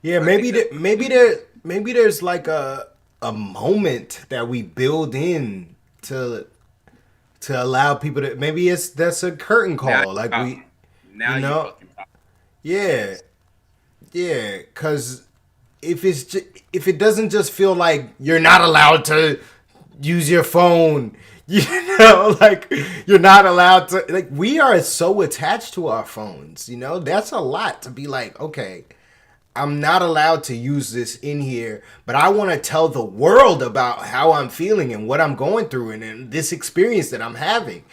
Yeah, maybe there's like a moment that we build in to allow people to, maybe that's a curtain call, Now like you we, now you know, you fucking talk. yeah, because if it doesn't just feel like you're not allowed to use your phone, you know, like you're not allowed to, like, we are so attached to our phones, you know, that's a lot to be like, okay, I'm not allowed to use this in here, but I want to tell the world about how I'm feeling and what I'm going through and this experience that I'm having.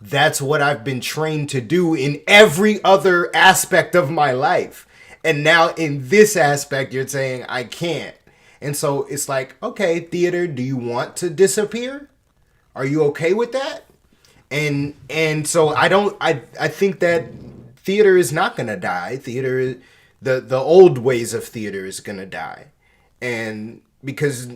That's what I've been trained to do in every other aspect of my life. And now in this aspect, you're saying I can't. And so it's like, okay, theater, do you want to disappear? Are you okay with that? And so I think that theater is not going to die. Theater is, the old ways of theater is going to die. And because,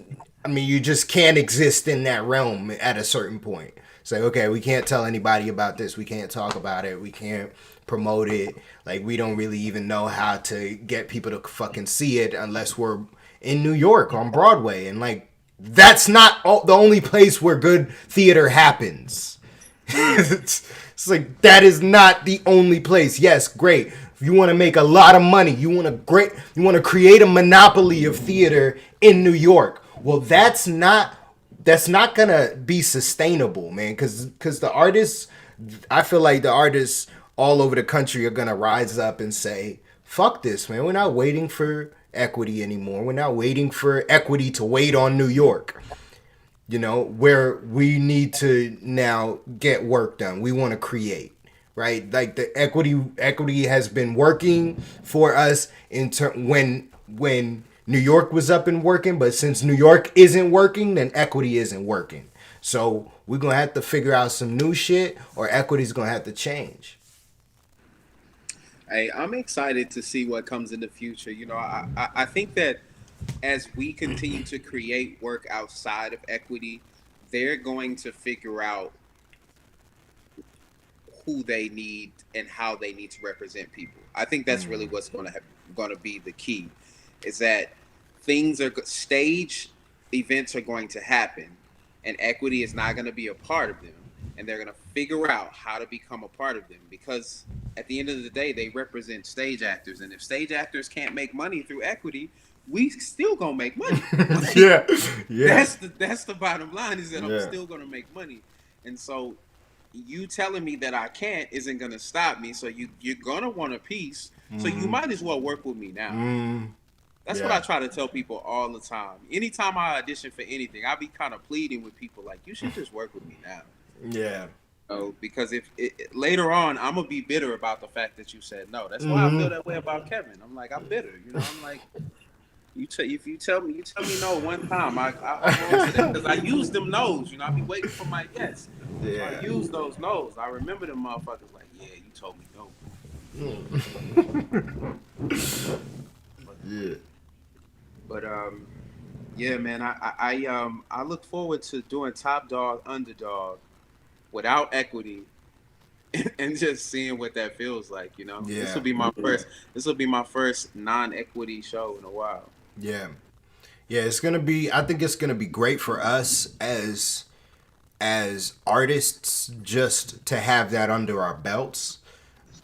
I mean, you just can't exist in that realm at a certain point. Say, okay, we can't tell anybody about this. We can't talk about it. We can't promote it. Like, we don't really even know how to get people to fucking see it unless we're in New York on Broadway. And like, that's not the only place where good theater happens. It's like, that is not the only place. Yes, great. If you want to make a lot of money, you want to create a monopoly of theater in New York. Well, that's not gonna be sustainable, man. Because the artists, I feel like the artists all over the country are gonna rise up and say, fuck this, man. We're not waiting for equity anymore. We're not waiting for equity to wait on New York. You know, where we need to now get work done. We want to create, right? Like, the equity has been working for us when New York was up and working, but since New York isn't working, then equity isn't working. So we're going to have to figure out some new shit, or equity's going to have to change. Hey, I'm excited to see what comes in the future. You know, I think that as we continue to create work outside of equity, they're going to figure out who they need and how they need to represent people. I think that's really what's going to be the key, is that stage events are going to happen, and equity is not going to be a part of them. and they're gonna figure out how to become a part of them, because at the end of the day, they represent stage actors, and if stage actors can't make money through equity, we still gonna make money. Like, yeah. That's the bottom line, is that I'm still gonna make money, and so you telling me that I can't isn't gonna stop me. So you're gonna want a piece, so you might as well work with me now. That's what I try to tell people all the time. Anytime I audition for anything, I be kind of pleading with people like, you should just work with me now. Yeah. Oh, because if later on I'm gonna be bitter about the fact that you said no. That's why I feel that way about Kevin. I'm like, I'm bitter. You know, I'm like, if you tell me no one time, I because I use them no's. You know, I be waiting for my yes. Yeah. So I use those no's. I remember them motherfuckers like, yeah, you told me no. Yeah. But yeah, man, I look forward to doing Top Dog Underdog without equity and just seeing what that feels like, you know. Yeah. This will be my first non-equity show in a while. Yeah. Yeah, it's going to be, I think it's going to be great for us as artists just to have that under our belts.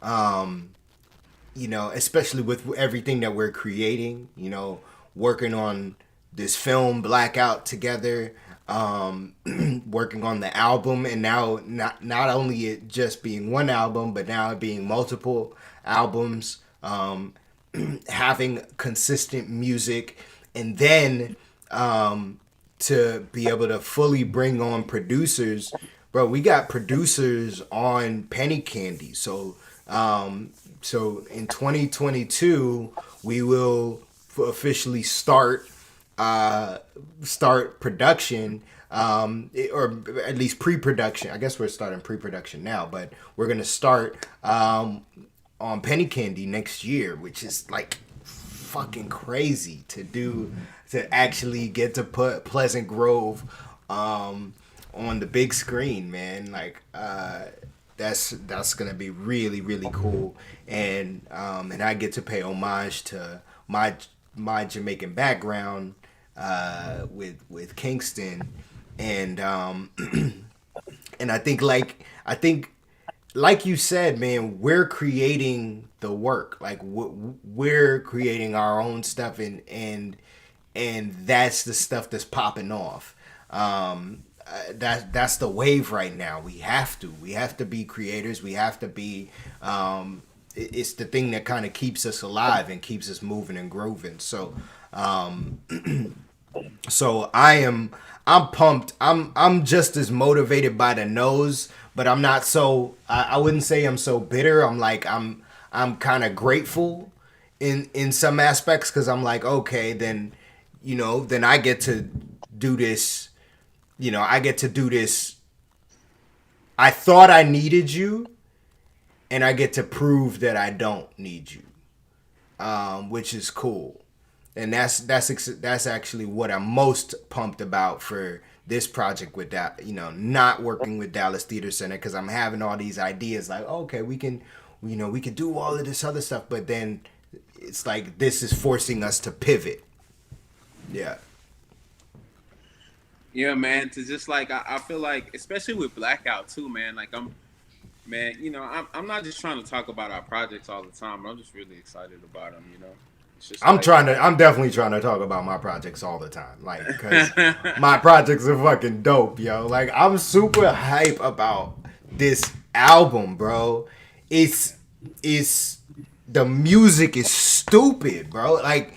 You know, especially with everything that we're creating, you know, working on this film Blackout together, working on the album, and now not only it just being one album, but now it being multiple albums, having consistent music, and then to be able to fully bring on producers. Bro, we got producers on Penny Candy, so in 2022 we will officially start production, or at least pre-production. I guess we're starting pre-production now, but we're gonna start on Penny Candy next year, which is like fucking crazy to actually get to put Pleasant Grove on the big screen, man. Like that's gonna be really, really cool, and I get to pay homage to my Jamaican background with Kingston, and and I think like you said, man, we're creating the work, like we're creating our own stuff, and that's the stuff that's popping off. That's the wave right now. We have to be creators. We have to be it's the thing that kind of keeps us alive and keeps us moving and grooving. So so I'm pumped. I'm just as motivated by the no's, but I'm not so I wouldn't say I'm so bitter. I'm like I'm kind of grateful in some aspects, cuz I'm like, okay, then you know, then I get to do this. You know, I get to do this. I thought I needed you, and I get to prove that I don't need you, which is cool. And that's actually what I'm most pumped about for this project with that. You know, not working with Dallas Theater Center, because I'm having all these ideas like, okay, we can do all of this other stuff, but then it's like this is forcing us to pivot. Yeah. Yeah, man. To just like I feel like, especially with Blackout too, man. Like I'm not just trying to talk about our projects all the time. I'm just really excited about them. You know, it's just I'm definitely trying to talk about my projects all the time. Like, cause my projects are fucking dope, yo. Like, I'm super hype about this album, bro. It's the music is stupid, bro. Like,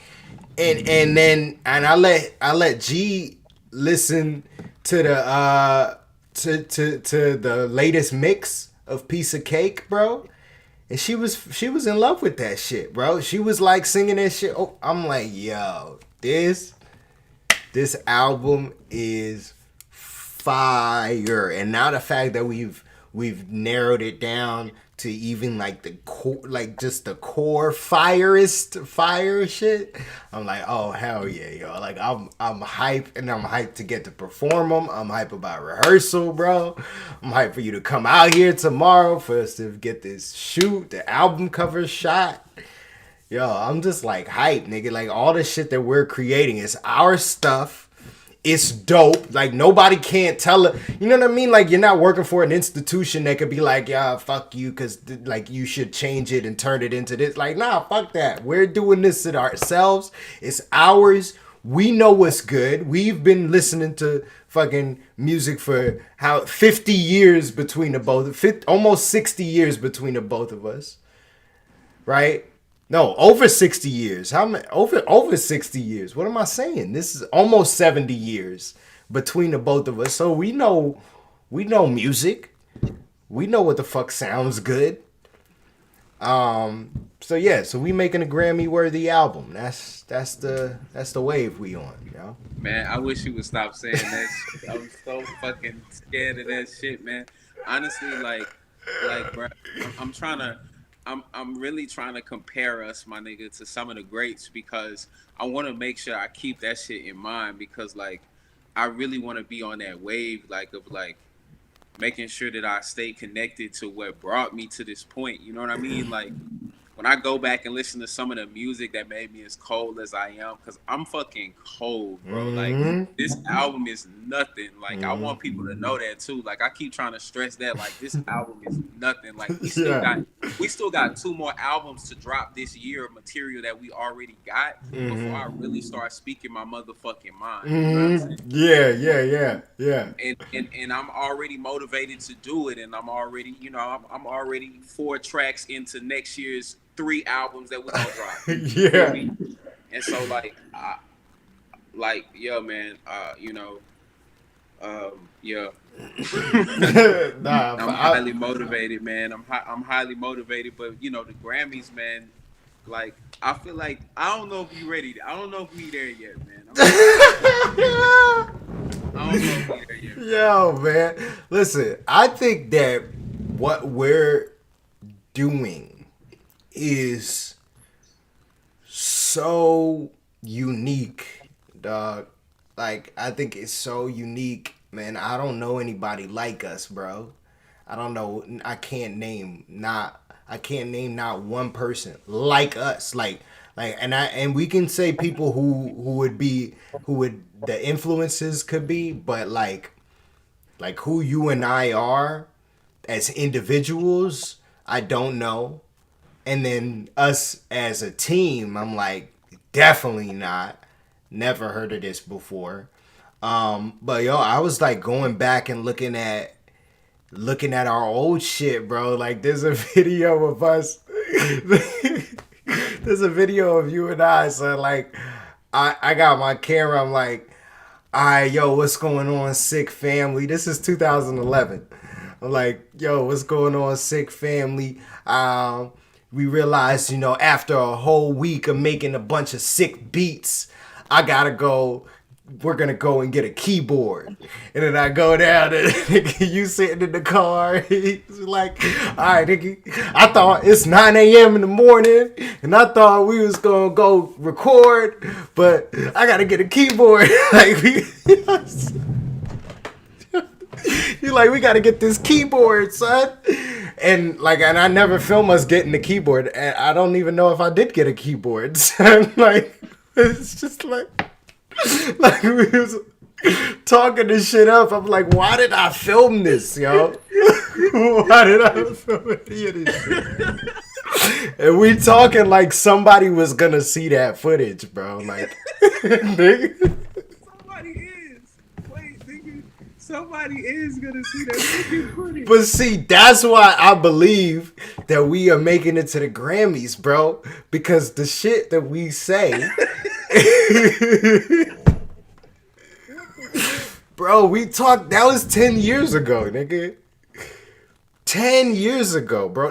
and then I let G listen to the to the latest mix of Piece of Cake, bro, and she was in love with that shit, bro. She was like singing that shit. Oh, I'm like, yo, this album is fire, and now the fact that we've narrowed it down to even like the core, like just the core fire shit. I'm like, oh hell yeah, yo! Like I'm hyped, and I'm hyped to get to perform them. I'm hyped about rehearsal, bro. I'm hyped for you to come out here tomorrow for us to get this shoot, the album cover shot. Yo, I'm just like hyped, nigga. Like all the shit that we're creating is our stuff. it's dope. Like, nobody can't tell it. You know what I mean? Like, you're not working for an institution that could be like, yeah, fuck you, because, like, you should change it and turn it into this. Like, nah, fuck that. We're doing this to ourselves. It's ours. We know what's good. We've been listening to fucking music for 50 years between the both, almost 60 years between the both of us. Right? No, over 60 years. How many? Over 60 years. What am I saying? This is almost 70 years between the both of us. So we know music. We know what the fuck sounds good. So yeah, so we making a Grammy worthy album. That's the wave we on, you know. Man, I wish you would stop saying that shit. I'm so fucking scared of that shit, man. Honestly, like, bro, I'm really trying to compare us, my nigga, to some of the greats because I want to make sure I keep that shit in mind because, like, I really want to be on that wave, like, of, like, making sure that I stay connected to what brought me to this point. You know what I mean? Like, when I go back and listen to some of the music that made me as cold as I am, because I'm fucking cold, bro. Like, this album is nothing. Like, I want people to know that, too. Like, I keep trying to stress that. Like, this album is nothing. Like, we still got 2 more albums to drop this year of material that we already got before I really start speaking my motherfucking mind. You know what I'm saying? Yeah. And I'm already motivated to do it. And I'm already, you know, I'm already 4 tracks into next year's 3 albums that we're gonna drop. Yeah. And so yeah, man, you know, yeah. I'm highly motivated, man. I'm highly motivated, but you know, the Grammys, man, like I feel like I don't know if you ready. I don't know if we there yet, man. I don't know if we there yet. Yo, man. Listen, I think that what we're doing is so unique, dog. Like, I think it's so unique, man. I don't know anybody like us, bro. I don't know. I can't name not one person like us. And we can say people who the influences could be, but like who you and I are as individuals, I don't know. And then us as a team, I'm like, definitely not. Never heard of this before. But yo, I was like going back and looking at our old shit, bro. Like, there's a video of us. There's a video of you and I. So like, I got my camera. I'm like, all right, yo, what's going on, S.I.H.K family? This is 2011. I'm like, yo, what's going on, S.I.H.K family? We realized, you know, after a whole week of making a bunch of sick beats, we're gonna go and get a keyboard. And then I go down and you sitting in the car. He's like, all right, nigga, I thought it's 9 a.m. in the morning and I thought we was gonna go record, but I gotta get a keyboard. You're like, we gotta get this keyboard, son. And I never film us getting the keyboard. And I don't even know if I did get a keyboard, son. Like, it's just like we was talking this shit up. I'm like, why did I film this, yo? Why did I film any of this shit? And we talking like somebody was gonna see that footage, bro. Like, nigga. Somebody is gonna see that footage. But see, that's why I believe that we are making it to the Grammys, bro. Because the shit that we say, bro, we talked. That was 10 years ago, nigga. 10 years ago, bro.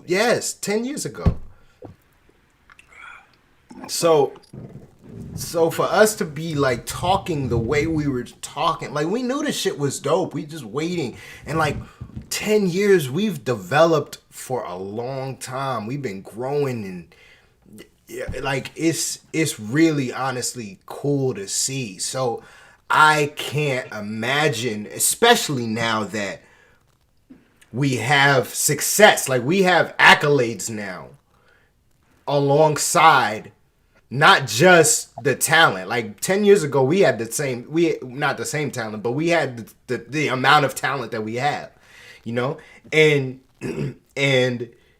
Yes, 10 years ago. So for us to be like talking the way we were talking, like we knew this shit was dope. We just waiting. And like 10 years, we've developed for a long time. We've been growing and like it's really honestly cool to see. So I can't imagine, especially now that we have success, like we have accolades now alongside not just the talent. Like 10 years ago, we had not the same talent, but we had the amount of talent that we have, you know, and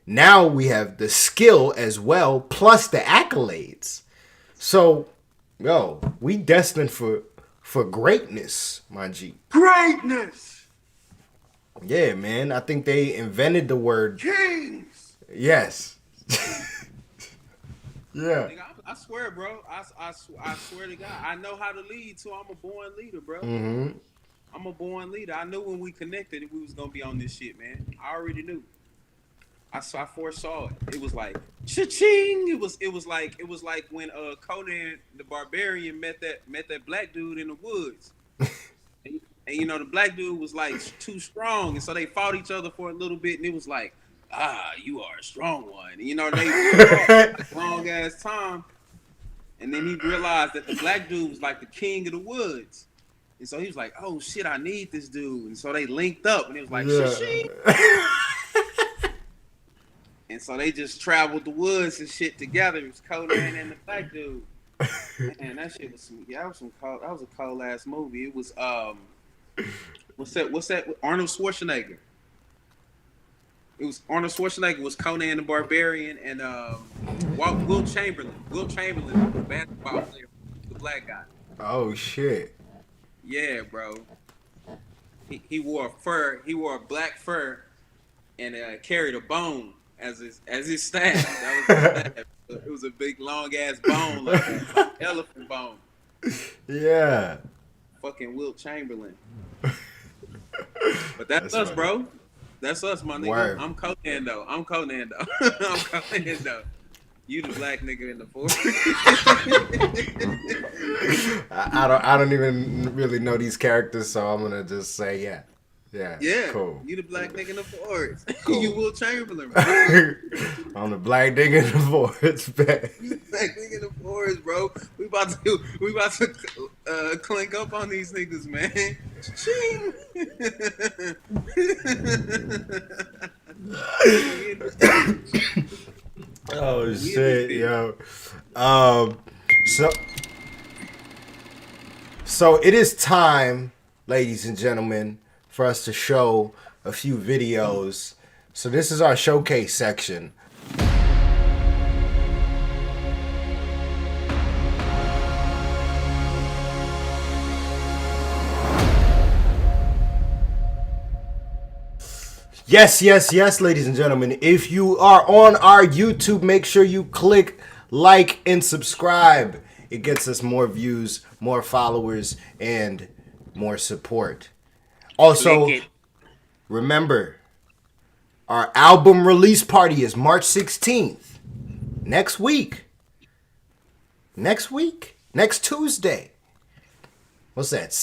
now we have the skill as well, plus the accolades. So, yo, we destined for greatness, my G. Greatness! Yeah, man. I think they invented the word Kings! Yes. Yeah. Nigga, I swear, bro. I swear to God, I know how to lead too. I'm a born leader, bro. Mm-hmm. I'm a born leader. I knew when we connected that we was gonna be on this shit, man. I already knew. I foresaw it. It was like cha-ching. It was like when Conan the Barbarian met that black dude in the woods. And you know the black dude was like too strong, and so they fought each other for a little bit, and it was like, you are a strong one. And, you know, they fought like long ass time, and then he realized that the black dude was like the king of the woods, and so he was like, oh shit, I need this dude, and so they linked up, and it was like, cha-ching. And so they just traveled the woods and shit together. It was Conan and the black dude. Man, that shit was that was a cold ass movie. It was what's that? Arnold Schwarzenegger. It was Arnold Schwarzenegger was Conan the Barbarian and Will Chamberlain. Will Chamberlain, the basketball player, the black guy. Oh shit. Yeah, bro. He wore fur. He wore a black fur and carried a bone as his staff. That was his staff. It was a big long ass bone, like an elephant bone. Yeah. Fucking Wilt Chamberlain. But that's us, bro. That's us, my nigga. Word. I'm Conan though. I'm Conan though. You the black nigga in the forest. I don't even really know these characters, so I'm gonna just say yeah. Yeah, cool. You the black nigga in the forest. Cool. You Wilt Chamberlain, bro. I'm the black nigga in the forest, man. You the black nigga in the forest, bro. We about to clink up on these niggas, man. Ching. Oh shit, yo. So it is time, ladies and gentlemen, for us to show a few videos. So this is our showcase section. Yes, ladies and gentlemen. If you are on our YouTube, make sure you click like and subscribe. It gets us more views, more followers, and more support. Also, remember, our album release party is March 16th. Next week. Next Tuesday. What's that?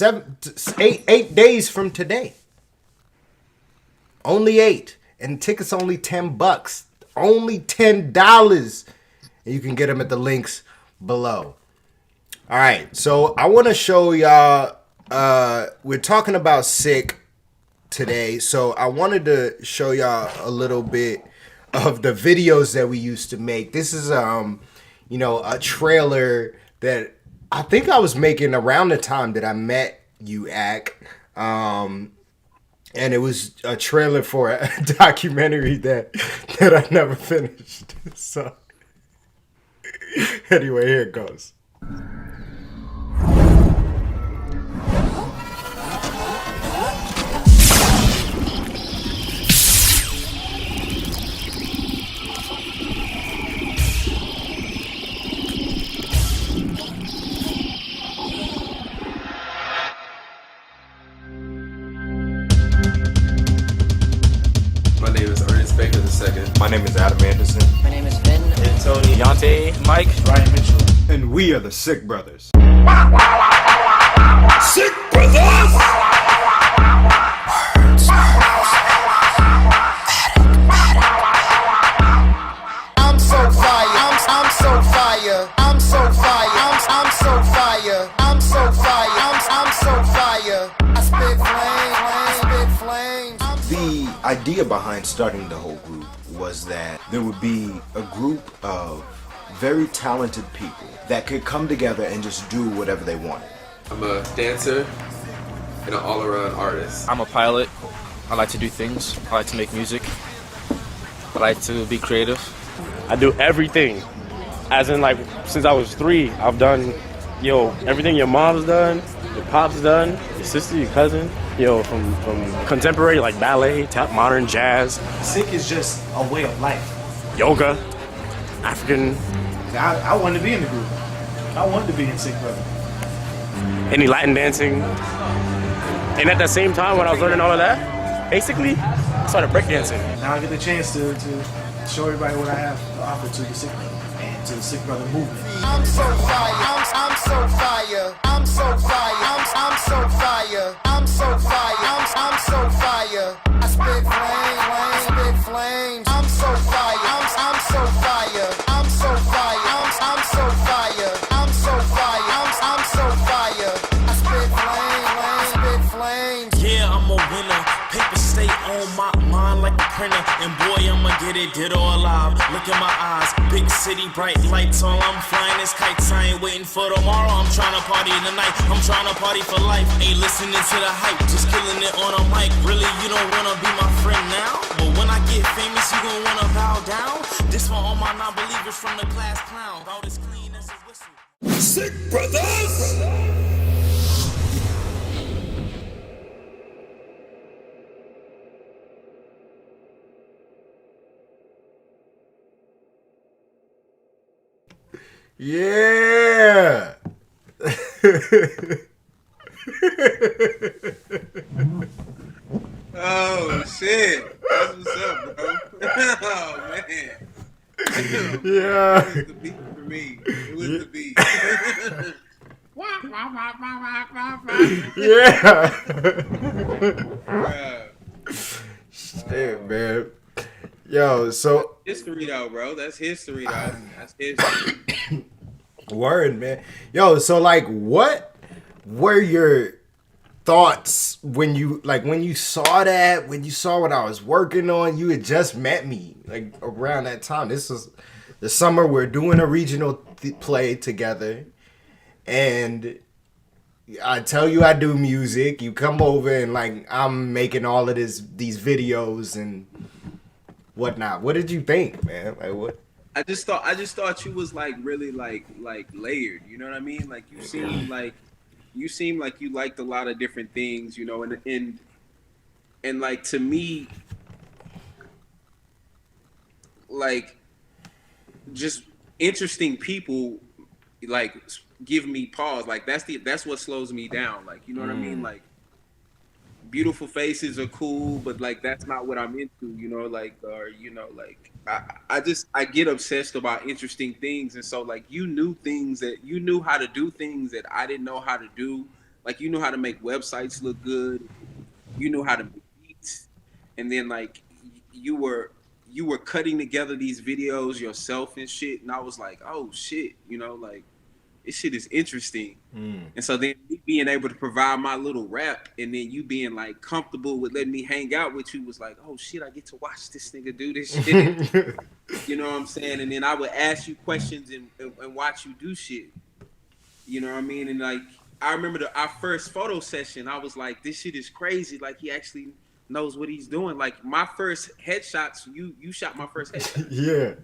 8 days from today. Only 8. And tickets only $10. Only $10. And you can get them at the links below. All right. So I want to show y'all. We're talking about S.I.H.K today. So I wanted to show y'all a little bit of the videos that we used to make. This is a trailer that I think I was making around the time that I met you, Ak. And it was a trailer for a documentary that I never finished. So anyway, here it goes. My name is Adam Anderson. My name is Vin. And Tony. Yante, Mike, Ryan Mitchell. And we are the S.I.H.K Brothers. S.I.H.K Brothers! I'm so fire. I'm so fire. I'm so fire. I'm so fire. I'm so fire. I'm so fire. I spit flames. The idea behind starting the whole group was that there would be a group of very talented people that could come together and just do whatever they wanted. I'm a dancer and an all-around artist. I'm a pilot. I like to do things. I like to make music. I like to be creative. I do everything. As in, like, since I was 3, I've done, everything your mom's done, your pop's done, your sister, your cousin, from contemporary, like ballet, tap, modern, jazz. SiHK is just a way of life. Yoga, African. I wanted to be in the group. I wanted to be in SiHK Brothers. Any Latin dancing. And at the same time, when I was learning all of that, basically, I started breakdancing. Now I get the chance to show everybody what I have to offer to the SiHK Brothers and to the SiHK Brother movement. I'm so fire, I'm so fire, I'm so fire, I'm so fire, I'm so fire, I'm so fire. I spit flames, I'm so fire, I'm so fire, I'm so fire, I'm so fire, I'm so fire, I'm so fire. I spit flames. Yeah, I'm a winner. Paper stay on my mind like a printer. And boy, I'ma get it, dead or alive. Look in my eyes, big city, bright lights on. I'm flying this kites, I ain't waiting for tomorrow. I'm trying to party tonight, I'm trying to party for life. Ain't listening to the hype, just killing it on a mic. Really, you don't wanna be my friend now? But when I get famous, you gon' wanna bow down? This for all my non-believers from the class clown. About as clean as a whistle. S.I.H.K Brothers! Yeah. Oh shit! That's what's up, bro. Oh man. Yeah. It was the beat for me. It was the beat. Yeah. Shit, man. Yo, so History though, bro. That's history though. That's history. word, man. Yo, so like, what were your thoughts when you saw that, when you saw what I was working on? You had just met me like around that time. This was the summer we're doing a regional play together, and I tell you I do music. You come over and like I'm making all of these videos and whatnot. What did you think, man? Like what? I just thought you was like really like layered. You know what I mean? Like you seem like you liked a lot of different things. You know, and like to me, like just interesting people like give me pause. Like that's what slows me down. Like you know what I mean? Like beautiful faces are cool, but like that's not what I'm into, you know, like, or you know, like I get obsessed about interesting things. And so like you knew how to do things that I didn't know how to do. Like you knew how to make websites look good, you knew how to make beats, and then like you were cutting together these videos yourself and shit, and I was like, oh shit, you know, like this shit is interesting. And so then me being able to provide my little rap, and then you being like comfortable with letting me hang out with you was like, oh shit, I get to watch this nigga do this shit. You know what I'm saying? And then I would ask you questions and watch you do shit. You know what I mean? And like I remember our first photo session, I was like, this shit is crazy. Like he actually knows what he's doing. Like my first headshots, you shot my first headshot. Yeah.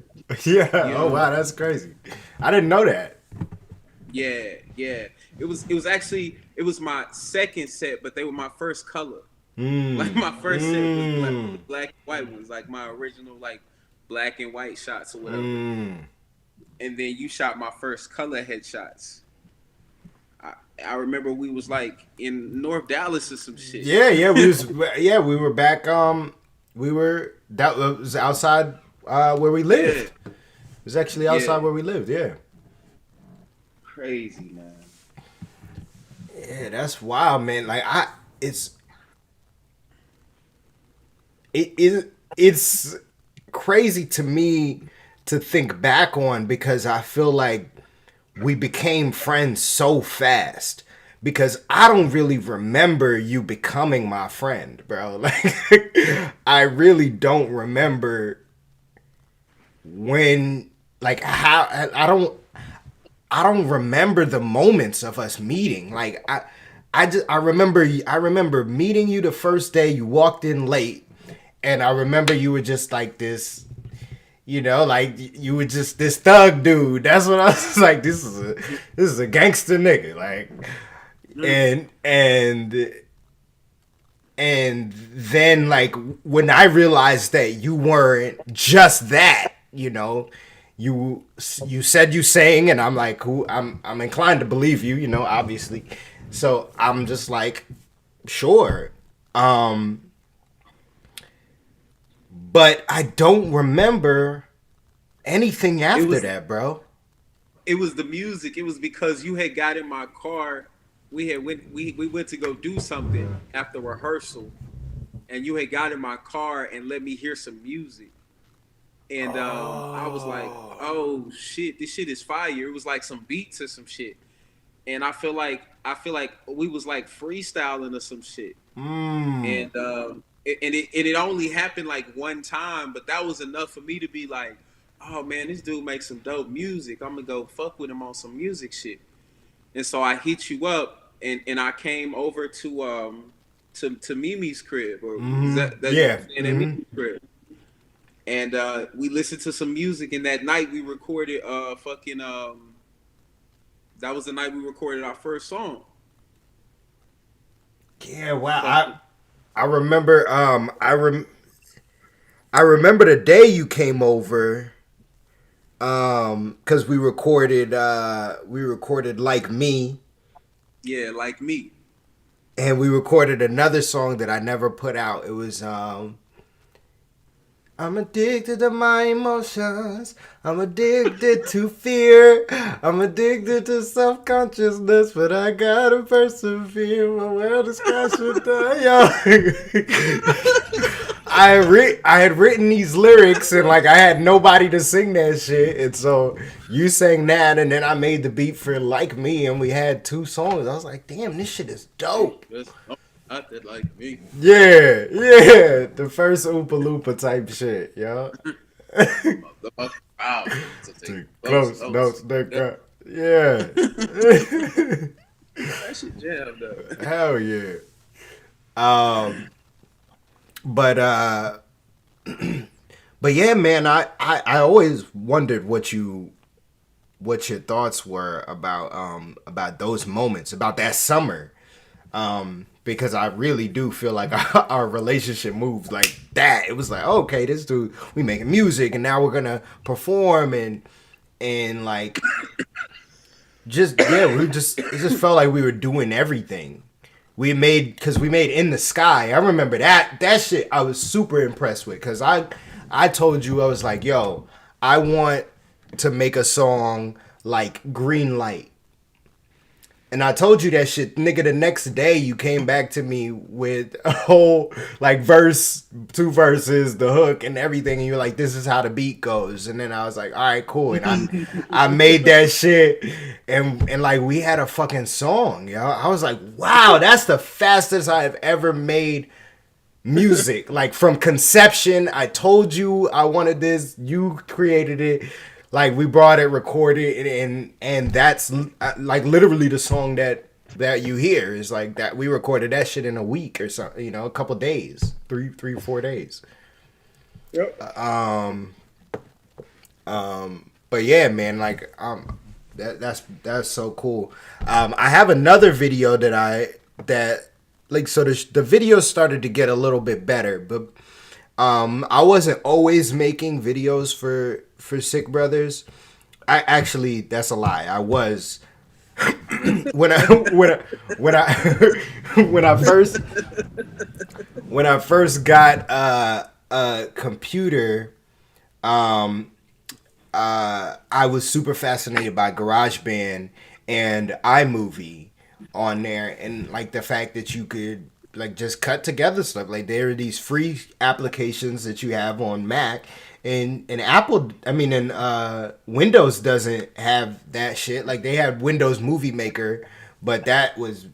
You know? Oh wow, that's crazy. I didn't know that. Yeah. It was my second set, but they were my first color. Like my first set was black and white ones, like my original like black and white shots or whatever. And then you shot my first color headshots. I remember we was like in North Dallas or some shit. Yeah, we were back. That was outside where we lived. It was actually outside where we lived. Yeah. Crazy, man. Yeah, that's wild, man. Like it's crazy to me to think back on, because I feel like we became friends so fast, because I don't really remember you becoming my friend, bro. Like I really don't remember when like how I don't remember the moments of us meeting. Like I remember meeting you the first day. You walked in late, and I remember you were just like this, you know, like you were just this thug dude. That's what I was like. This is a gangster nigga. Like, and then like when I realized that you weren't just that, you know. You said you sang, and I'm like, who? I'm inclined to believe you, you know, obviously. So I'm just like, sure. But I don't remember anything after that, bro. It was the music. It was because you had got in my car. We went to go do something after rehearsal, and you had got in my car and let me hear some music. And I was like, oh shit, this shit is fire. It was like some beats or some shit. And I feel like we was like freestyling or some shit. And it only happened like one time, but that was enough for me to be like, oh man, this dude makes some dope music. I'm gonna go fuck with him on some music shit. And so I hit you up, and I came over to Mimi's crib, or Mimi's crib. And we listened to some music, and that night we recorded that was the night we recorded our first song. Yeah, wow. I remember I remember the day you came over, cuz we recorded Like Me. Yeah, Like Me. And we recorded another song that I never put out. It was I'm addicted to my emotions. I'm addicted to fear. I'm addicted to self-consciousness, but I gotta persevere. My world is crashing down. I had written these lyrics, and like I had nobody to sing that shit, and so you sang that, and then I made the beat for Like Me, and we had 2 songs. I was like, damn, this shit is dope. I did Like Me. Yeah, the first Oompa Loompa type shit, yo. Wow. Close notes, yeah. That shit jammed though. Hell yeah. But yeah, man, I always wondered what your thoughts were about those moments, about that summer. Because I really do feel like our relationship moved like that. It was like, okay, this dude, we making music, and now we're gonna perform, and like, it just felt like we were doing everything. We made In the Sky. I remember that shit. I was super impressed with, because I told you, I was like, yo, I want to make a song like Green Light. And I told you that shit, nigga. The next day, you came back to me with a whole like verse, 2 verses, the hook, and everything. And you're like, "This is how the beat goes." And then I was like, "All right, cool." And I made that shit, and like we had a fucking song, yo. I was like, "Wow, that's the fastest I have ever made music." Like from conception, I told you I wanted this. You created it. Like we brought it, recorded, and that's like literally the song that you hear is like that. We recorded that shit in a week or something, you know, a couple days, 3 or 4 days. Yep. But yeah, man, like that's so cool. I have another video that so the video started to get a little bit better, but I wasn't always making videos for S.I.H.K Brothers. I actually, that's a lie. I was when I first got a computer. I was super fascinated by GarageBand and iMovie on there, and like the fact that you could like just cut together stuff. Like there are these free applications that you have on Mac, and Apple, Windows doesn't have that shit. Like they had Windows Movie Maker, but that was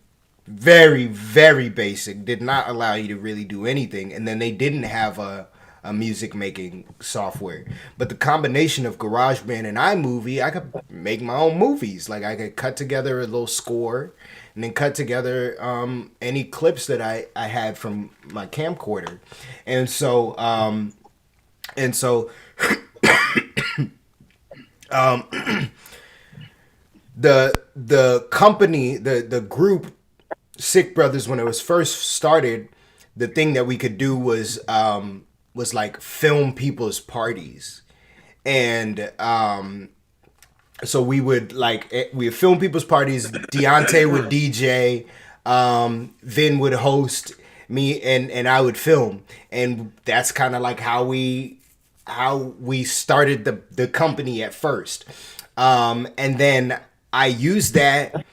very, very basic. Did not allow you to really do anything. And then they didn't have a music making software. But the combination of GarageBand and iMovie, I could make my own movies. Like I could cut together a little score and then cut together any clips that I had from my camcorder. And so the company, the group S.I.H.K Brothers, when it was first started, the thing that we could do was like film people's parties. And so we would film people's parties. Deontay would DJ, Vin would host, me and I would film. And that's kind of like how we started the company at first. And then I used that.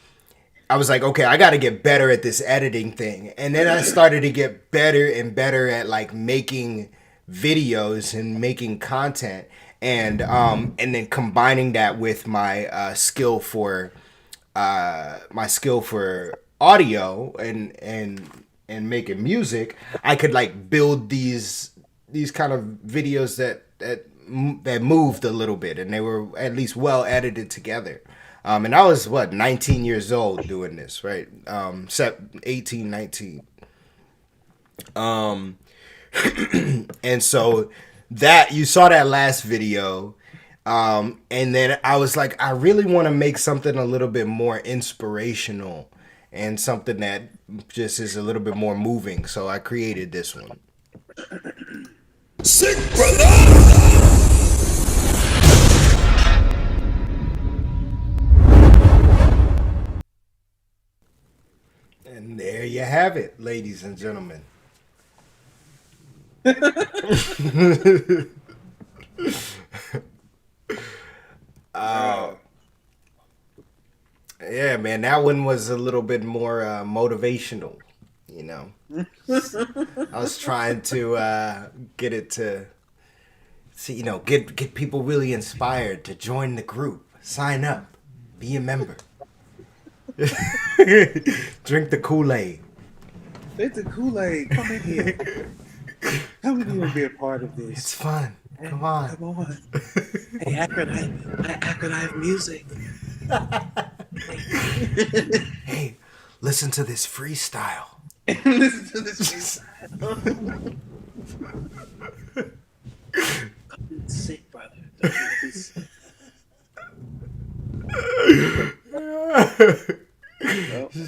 I was like, okay, I got to get better at this editing thing. And then I started to get better and better at like making videos and making content, and then combining that with my skill for audio and making music. I could like build these kind of videos that moved a little bit, and they were at least well edited together. And I was 19 years old doing this, right? 18, 19. And so that you saw that last video, and then I was like, I really want to make something a little bit more inspirational and something that just is a little bit more moving. So I created this one. S.I.H.K Brothers! And there you have it, ladies and gentlemen. Yeah, man, that one was a little bit more motivational, you know. I was trying to get it to see, you know, get people really inspired to join the group, sign up, be a member. Drink the Kool-Aid. Drink the Kool-Aid. Come in here. Come in here and be a part of this. It's fun. Come on. Come on. Hey, Akron, I have music. Hey, listen to this freestyle. Listen to this freestyle. S.I.H.K Brothers.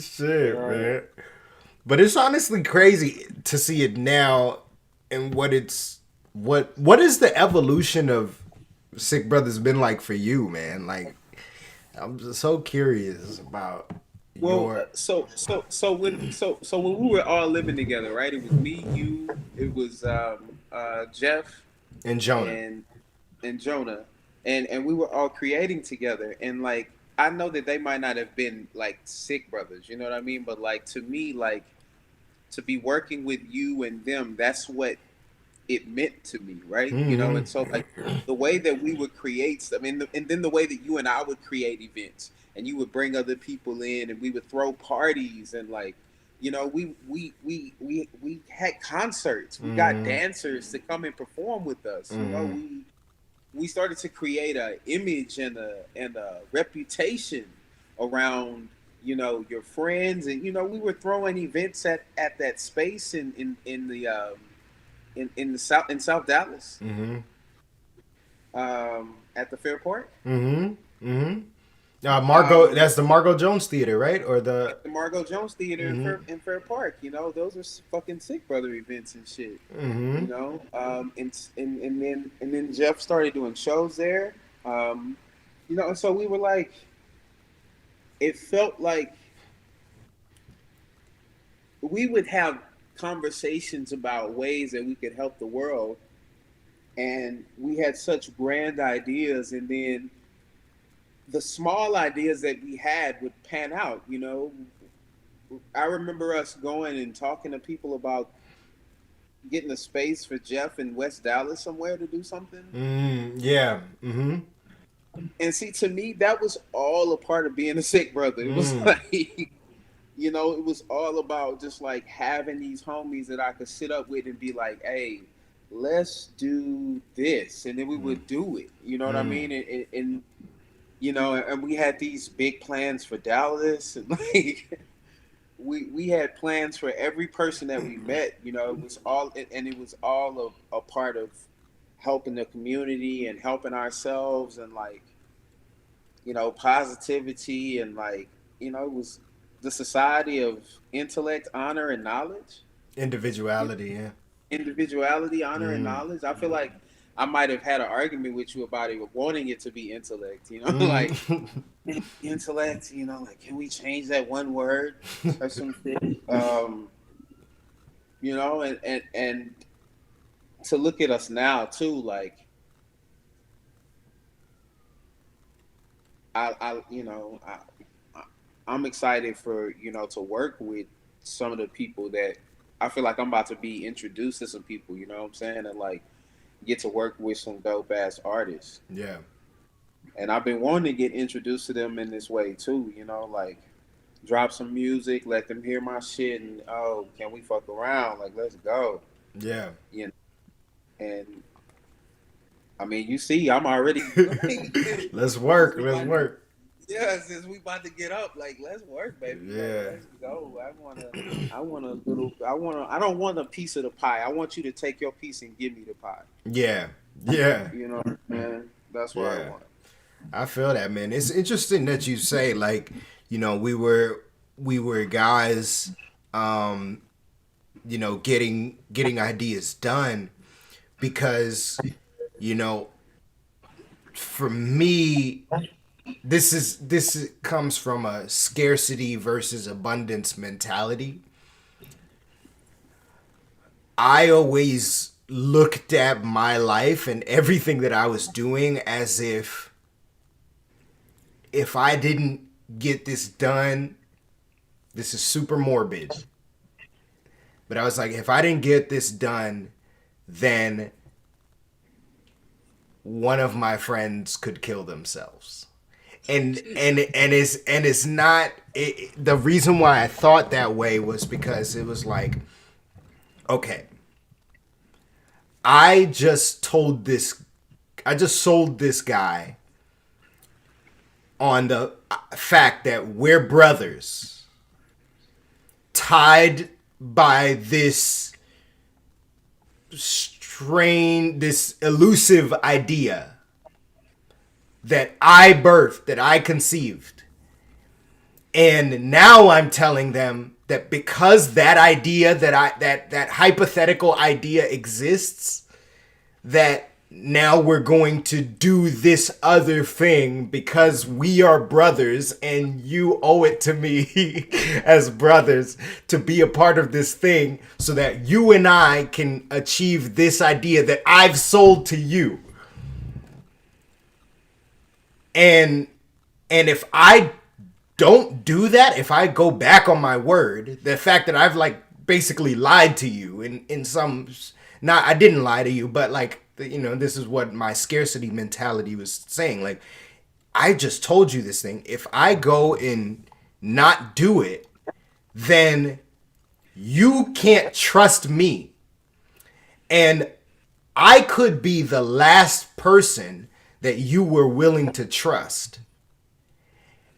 Shit, man. But it's honestly crazy to see it now, and what is the evolution of S.I.H.K Brothers been like for you, man? Like, I'm just so curious about your. So when we were all living together, right? It was me, you, it was Jeff and Jonah and Jonah, and we were all creating together, and like, I know that they might not have been like S.I.H.K Brothers, you know what I mean? But like, to me, like, to be working with you and them, that's what it meant to me, right? Mm-hmm. You know, and so like the way that we would create, and then the way that you and I would create events, and you would bring other people in, and we would throw parties, and like, you know, we had concerts, we got dancers to come and perform with us, you know, we started to create an image and a reputation around, you know, your friends, and you know, we were throwing events at that space in South Dallas, at the Fair Park. Margot, that's the Margot Jones Theater, right? Or the Margot Jones Theater in Fair Park. You know, those are fucking S.I.H.K Brother events and shit. You know, and then Jeff started doing shows there. You know, and so we were like, it felt like we would have conversations about ways that we could help the world, and we had such grand ideas, and then the small ideas that we had would pan out. You know, I remember us going and talking to people about getting a space for Jeff in West Dallas somewhere to do something. Yeah. And see, to me, that was all a part of being a S.I.H.K Brother. It was like, you know, it was all about just like having these homies that I could sit up with and be like, hey, let's do this, and then we would do it. You know what I mean? And you know, and we had these big plans for Dallas, and like we had plans for every person that we met. You know, it was all, and it was all a part of helping the community and helping ourselves, and like, you know, positivity, and like, you know, it was the society of intellect, honor, and knowledge. Individuality, yeah. Individuality, honor, and knowledge. I feel like I might have had an argument with you about it, wanting it to be intellect. You know, like intellect. You know, like, can we change that one word or something? You know, and to look at us now too, like I'm excited for, you know, to work with some of the people that I feel like I'm about to be introduced to some people, you know what I'm saying? And like get to work with some dope ass artists. Yeah. And I've been wanting to get introduced to them in this way too, you know, like drop some music, let them hear my shit, and oh, can we fuck around? Like, let's go. Yeah. You know, and I mean, you see, I'm already. Let's work. Let's work. Yeah, since we about to get up, like, let's work, baby. Yeah. Like, let's go. I don't want a piece of the pie. I want you to take your piece and give me the pie. Yeah. Yeah. You know, man. That's what I want. I feel that, man. It's interesting that you say, like, you know, we were guys, you know, getting ideas done, because, you know, for me, this comes from a scarcity versus abundance mentality. I always looked at my life and everything that I was doing as if I didn't get this done, this is super morbid, but I was like, if I didn't get this done, then one of my friends could kill themselves. And it's not the reason why I thought that way was because it was like, okay, I just sold this guy on the fact that we're brothers, tied by this elusive idea that I birthed, that I conceived. And now I'm telling them that because that idea, that hypothetical idea exists, that now we're going to do this other thing because we are brothers and you owe it to me as brothers to be a part of this thing so that you and I can achieve this idea that I've sold to you. And if I don't do that, if I go back on my word, the fact that I've like basically lied to you in some, not, I didn't lie to you, but like, you know, this is what my scarcity mentality was saying. Like, I just told you this thing. If I go and not do it, then you can't trust me. And I could be the last person that you were willing to trust.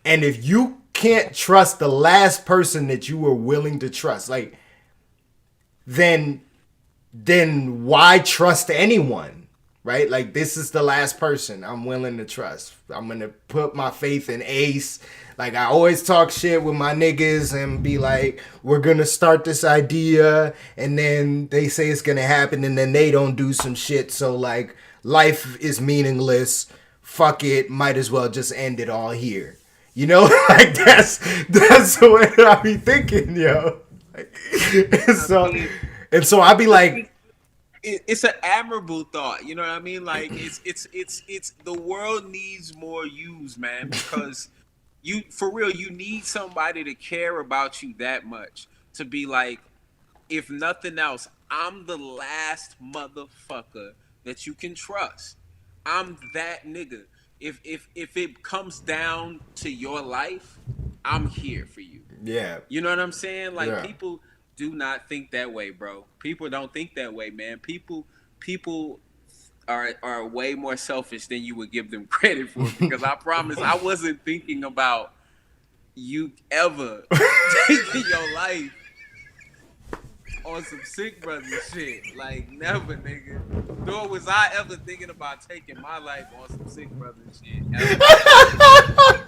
And if you can't trust the last person that you were willing to trust, like, then why trust anyone, right? Like, this is the last person I'm willing to trust. I'm going to put my faith in Ace. Like, I always talk shit with my niggas and be like, we're going to start this idea, and then they say it's going to happen, and then they don't do some shit. So, like, life is meaningless. Fuck it. Might as well just end it all here. You know, like, that's the way I be thinking, yo. Like, and so I be like, it's an admirable thought, you know what I mean? Like, it's the world needs more yous, man, because you, for real, you need somebody to care about you that much to be like, if nothing else, I'm the last motherfucker that you can trust. I'm that nigga. If it comes down to your life, I'm here for you. Yeah. You know what I'm saying? Like, yeah. People do not think that way, bro. People don't think that way, man. People people are way more selfish than you would give them credit for, because I promise I wasn't thinking about you ever taking your life on some Sick Brothers shit. Like, never, nigga. Nor was I ever thinking about taking my life on some Sick Brothers shit. Ever.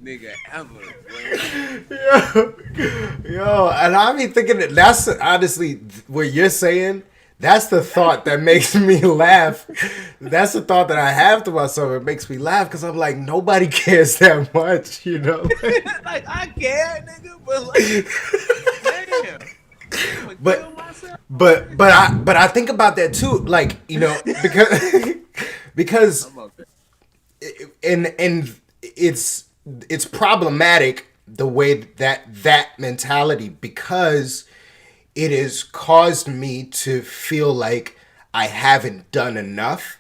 Nigga, ever. Yo, and I be thinking that's honestly what you're saying. That's the thought that makes me laugh. That's the thought that I have to myself. It makes me laugh because I'm like, nobody cares that much, you know? Like, I care, nigga, but like, damn. But I think about that too, like, you know, because and it's problematic the way that mentality, because it has caused me to feel like I haven't done enough.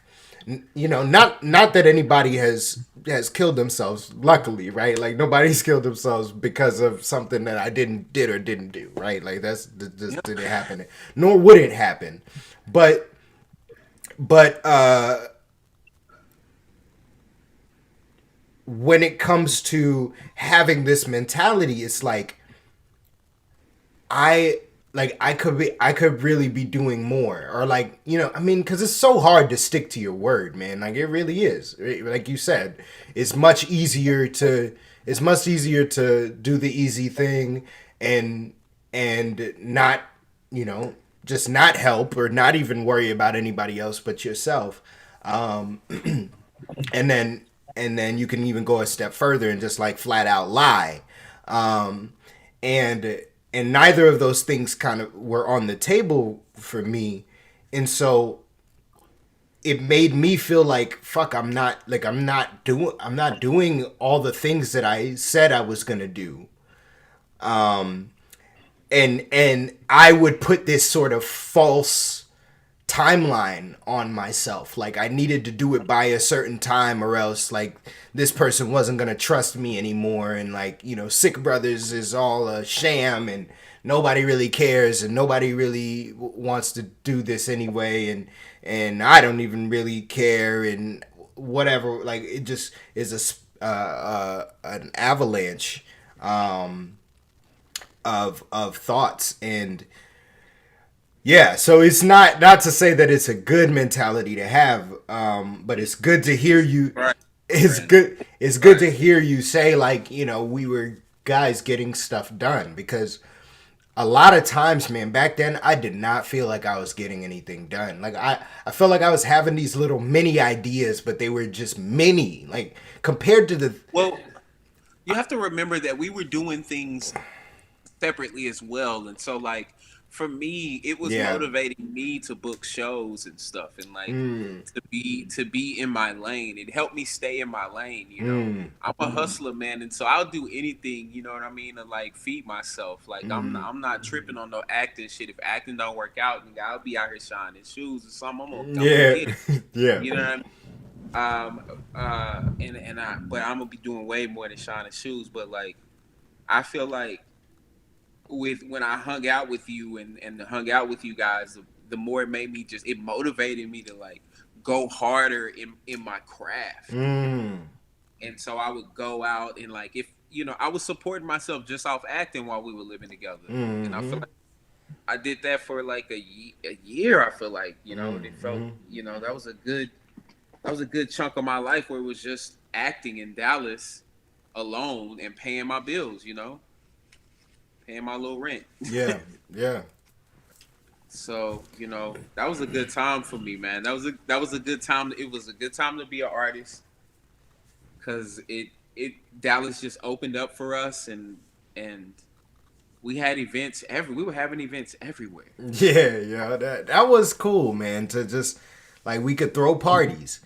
You know, not that anybody has killed themselves, luckily, right? Like, nobody's killed themselves because of something that I did or didn't do, right? Like, that's just didn't happen, nor would it happen. But when it comes to having this mentality, it's like I could really be doing more, or like, you know, I mean, because it's so hard to stick to your word, man. Like, it really is. Like you said, it's much easier to do the easy thing and not, you know, just not help or not even worry about anybody else but yourself. And then you can even go a step further and just like flat out lie. And neither of those things kind of were on the table for me. And so it made me feel like, fuck, I'm not doing all the things that I said I was going to do. And I would put this sort of false timeline on myself. Like, I needed to do it by a certain time, or else like this person wasn't going to trust me anymore. And like, you know, S.I.H.K Brothers is all a sham and nobody really cares and nobody really wants to do this anyway. And I don't even really care and whatever. Like, it just is an avalanche of thoughts. And yeah, so it's not to say that it's a good mentality to have, but it's good to hear you. Right. It's good to hear you say, like, you know, we were guys getting stuff done, because a lot of times, man, back then I did not feel like I was getting anything done. Like, I felt like I was having these little mini ideas, but they were just mini, like, compared to the. Well, you have to remember that we were doing things separately as well, and so like, for me, it was motivating me to book shows and stuff, and like to be in my lane. It helped me stay in my lane, you know. I'm a hustler, man, and so I'll do anything, you know what I mean, to like feed myself. Like, I'm not tripping on no acting shit. If acting don't work out, nigga, I'll be out here shining shoes or something. I'm gonna get it. Yeah. You know what I mean? But I'm gonna be doing way more than shining shoes. But like, I feel like when I hung out with you and hung out with you guys, the more it made me it motivated me to like go harder in my craft. And so I would go out and like, if, you know, I was supporting myself just off acting while we were living together. And I feel like I did that for like a year. I feel like, you know, it felt, you know, that was a good chunk of my life where it was just acting in Dallas alone and paying my bills, you know. Paying my little rent. Yeah. So, you know, that was a good time for me, man. That was a good time. It was a good time to be an artist, because Dallas just opened up for us, and we had events we were having events everywhere. Yeah, that was cool, man. To just like, we could throw parties,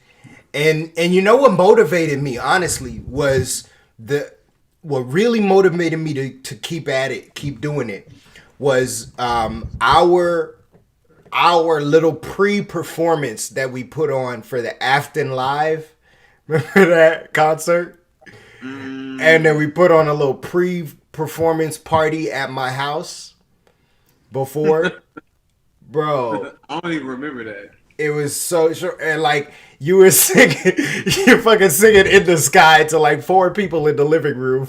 and you know what motivated me, honestly, was what really motivated me to keep at it, keep doing it, was our little pre-performance that we put on for the Afton Live. Remember that concert? And then we put on a little pre-performance party at my house before. Bro. I don't even remember that. It was so short, and like you were singing, you're fucking singing "In the Sky" to like 4 people in the living room.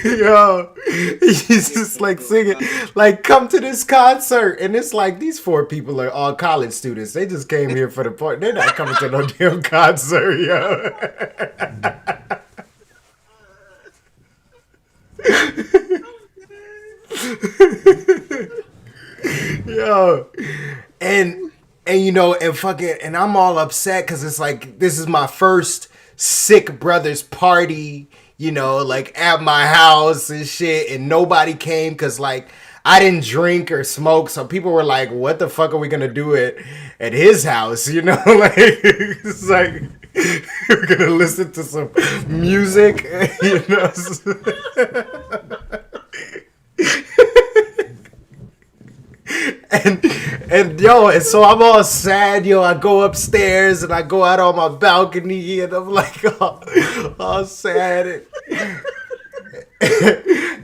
Yo, he's just like singing, like, come to this concert, and it's like these 4 people are all college students. They just came here for the party. They're not coming to no damn concert, yo. Yo, and you know, and fucking, and I'm all upset because it's like this is my first S.I.H.K Brothers party, you know, like at my house and shit, and nobody came because like I didn't drink or smoke, so people were like, "What the fuck are we gonna do at his house?" You know, like it's like we're gonna listen to some music, you know. And yo, and so I'm all sad, yo. I go upstairs and I go out on my balcony and I'm like all sad.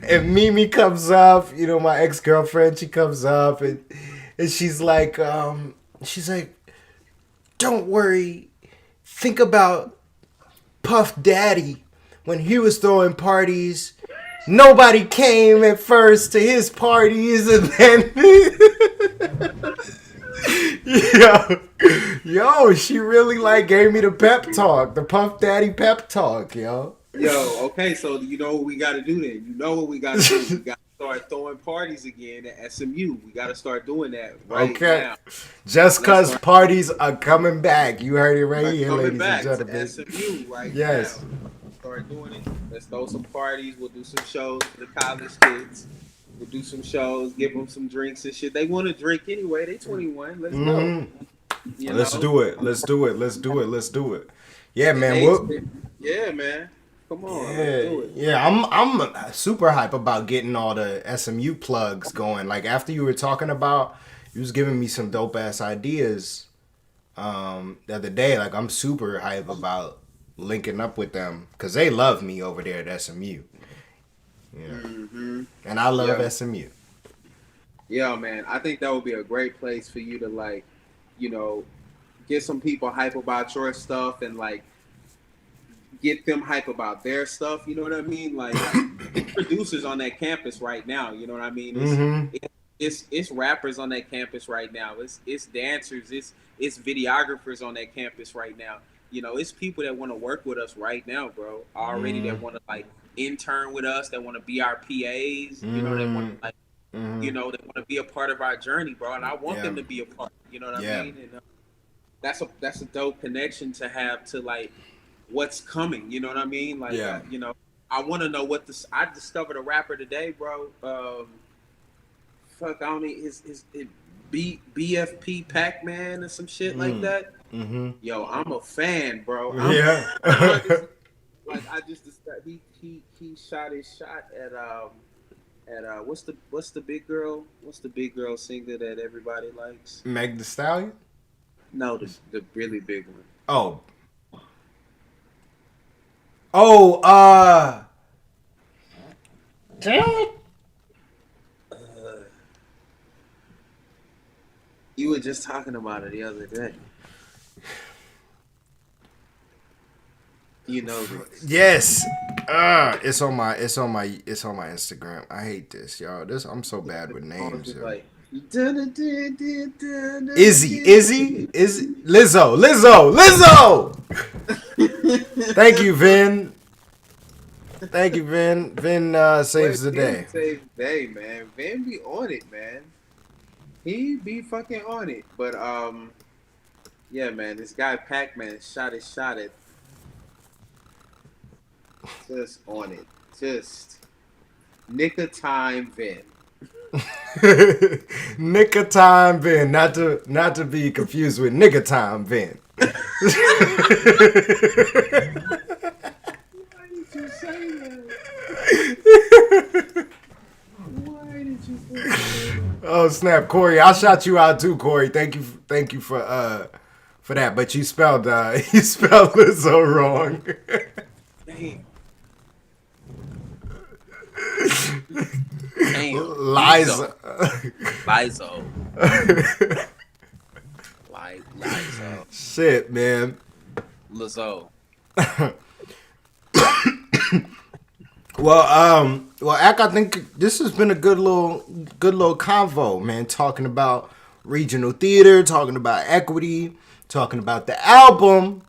And Mimi comes up, you know, my ex-girlfriend, she comes up and she's like, don't worry, think about Puff Daddy when he was throwing parties. Nobody came at first to his parties, and then yo, she really like gave me the pep talk, the Puff Daddy pep talk, yo. Yo, okay, so you know what we got to do then? You know what we got to do? We got to start throwing parties again at SMU. We got to start doing that right now. Just because parties are coming back. You heard it right here, ladies and gentlemen. SMU right yes. now. Start doing it. Let's throw some parties. We'll do some shows for the college kids. We'll do some shows, give them some drinks and shit. They want to drink anyway. They 21. Let's go. Let's do it. Let's do it. Let's do it. Let's do it. Yeah, man. Yeah, man. Come on. Yeah, let's do it. yeah. I'm super hype about getting all the SMU plugs going. Like after you were talking about, you was giving me some dope ass ideas the other day. Like I'm super hype about linking up with them because they love me over there at SMU. Yeah, and I love SMU. Yeah, man. I think that would be a great place for you to like, you know, get some people hype about your stuff and like get them hype about their stuff. You know what I mean? Like it's producers on that campus right now. You know what I mean? It's rappers on that campus right now. It's dancers. It's videographers on that campus right now. You know, it's people that want to work with us right now, bro. Already that want to like intern with us, that want to be our PAs. You know, that want to like, you know, that want to be a part of our journey, bro. And I want them to be a part. You know what I mean? And that's a dope connection to have to like what's coming. You know what I mean? Like, you know, I want to know what this. I discovered a rapper today, bro. Fuck, I don't need his BFP Pac-Man or some shit like that. Yo, I'm a fan, bro. I just he shot his shot at what's the big girl singer that everybody likes? Meg Thee Stallion? No, the really big one. Damn it. You were just talking about it the other day. You know this. Yes. It's on my Instagram. I hate this, y'all. I'm so bad with names. Like, Izzy, Lizzo. Thank you, Vin. Vin saves the day. Saves the day, man. Vin be on it, man. He be fucking on it. But yeah, man, this guy Pac-Man shot it. Just on it. Just nick of time Vin. Nick of time Vin. Not to be confused with nigga time Vin. Why did you say that? Why did you say that? Oh snap, Corey! I shot you out too, Corey. Thank you for that. But you spelled Lizzo wrong. Damn. Liza. Liza. Shit, man. Lizzo. Well, Ak, I think this has been a good little convo, man. Talking about regional theater, talking about equity, talking about the album,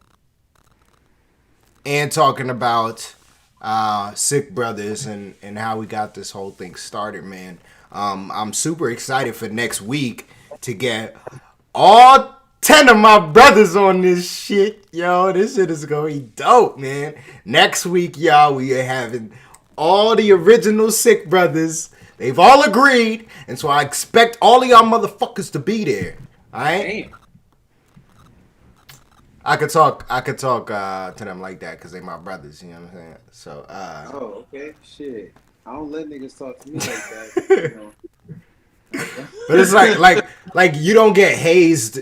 and talking about S.I.H.K Brothers and how we got this whole thing started, man. I'm super excited for next week to get all 10 of my brothers on this shit. Yo, this shit is going to be dope, man. Next week, y'all, we are having all the original S.I.H.K Brothers. They've all agreed, and so I expect all of y'all motherfuckers to be there. All right? Damn. I could talk to them like that because they my brothers, you know what I'm saying? So, oh, okay. Shit. I don't let niggas talk to me like that. You know. But it's like you don't get hazed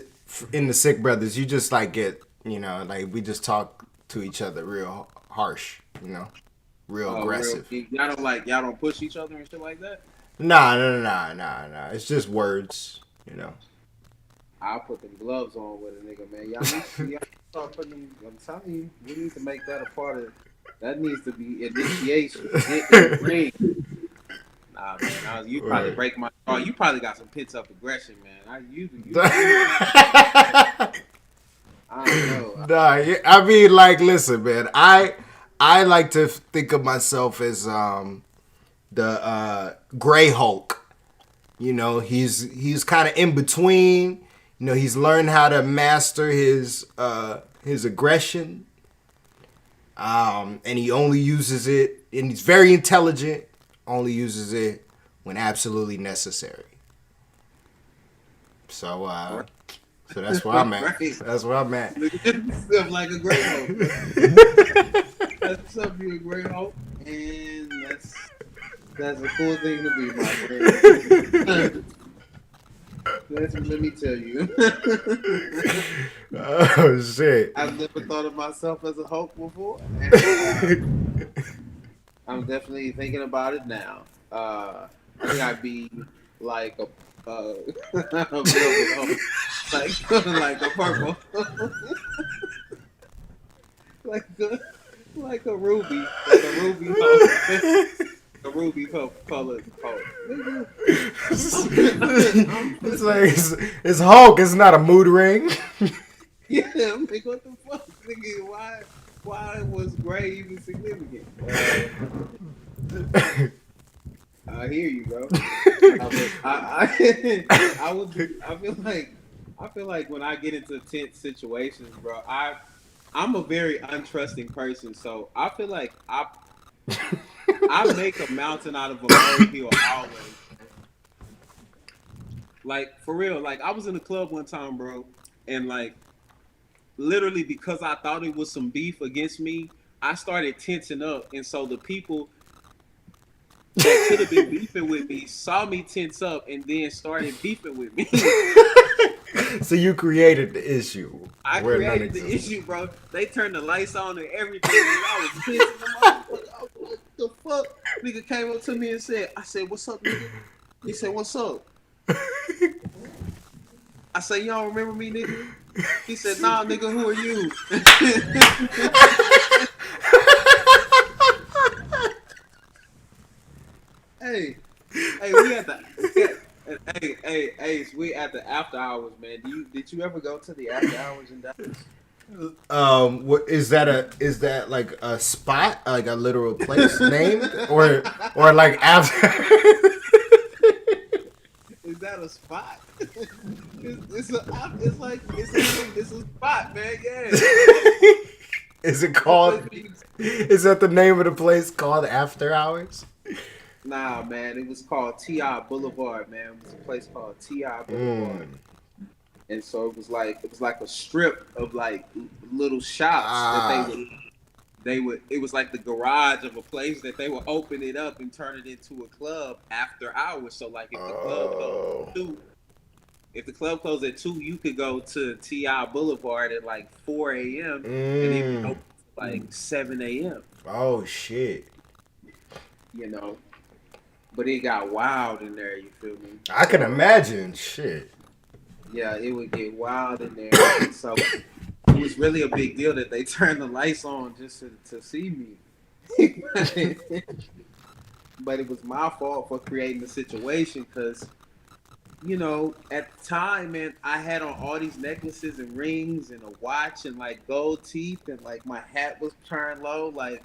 in the S.I.H.K Brothers. You just like get, you know, like we just talk to each other real harsh, you know, real aggressive. Y'all don't push each other and shit like that? Nah. It's just words, you know. I'll put them gloves on with a nigga, man. Y'all start putting them. I'm telling you, we need to make that a part of. That needs to be initiation. Get ring. Nah, man. You probably break my. Oh, you probably got some pent up aggression, man. You I don't know. Nah, I mean, like, listen, man. I like to think of myself as the Gray Hulk. You know, he's kind of in between. You know, he's learned how to master his aggression, and he only uses it, and he's very intelligent. Only uses it when absolutely necessary. So that's where I'm at. That's where I'm at. Stuff like a great hope. That's something a great hope, and that's a cool thing to be, my friend. Let me tell you. Oh shit! I've never thought of myself as a Hulk before. I'm definitely thinking about it now. I think I'd be like a like a purple, like a ruby Hulk. A ruby colored Hulk. It's like it's Hulk. It's not a mood ring. Yeah, I'm like, what the fuck, nigga? Why was gray even significant? I hear you, bro. I feel like when I get into tense situations, bro, I'm a very untrusting person, so I feel like I make a mountain out of a molehill always. Like, for real, like, I was in a club one time, bro, and, like, literally because I thought it was some beef against me, I started tensing up, and so the people that could have been beefing with me saw me tense up and then started beefing with me. So you created the issue. I created the issue, bro. They turned the lights on and everything, and I was pissing them off. Like, what the fuck? Nigga came up to me and said, what's up, nigga? He said, what's up? I said, you don't remember me, nigga? He said, nah, nigga, who are you? Hey, we at the Ace, we at the after hours, man. Did you ever go to the after hours in Dallas? What is that like a spot, like a literal place named, or like after? Is that a spot? It's a spot, man. Yeah. Is it called? Is that the name of the place called After Hours? Nah, man. It was called T.I. Boulevard, man. It was a place called T.I. Boulevard. And so it was like a strip of like little shops that they would it was like the garage of a place that they would open it up and turn it into a club after hours. So like if the club closed at 2, you could go to T.I. Boulevard at like 4 a.m. and it would open like 7 a.m. Oh shit. You know. but it got wild in there. You feel me? I can imagine. Shit. Yeah, it would get wild in there. And so it was really a big deal that they turned the lights on just to see me. But it was my fault for creating the situation because, you know, at the time, man, I had on all these necklaces and rings and a watch and like gold teeth and like my hat was turned low. Like,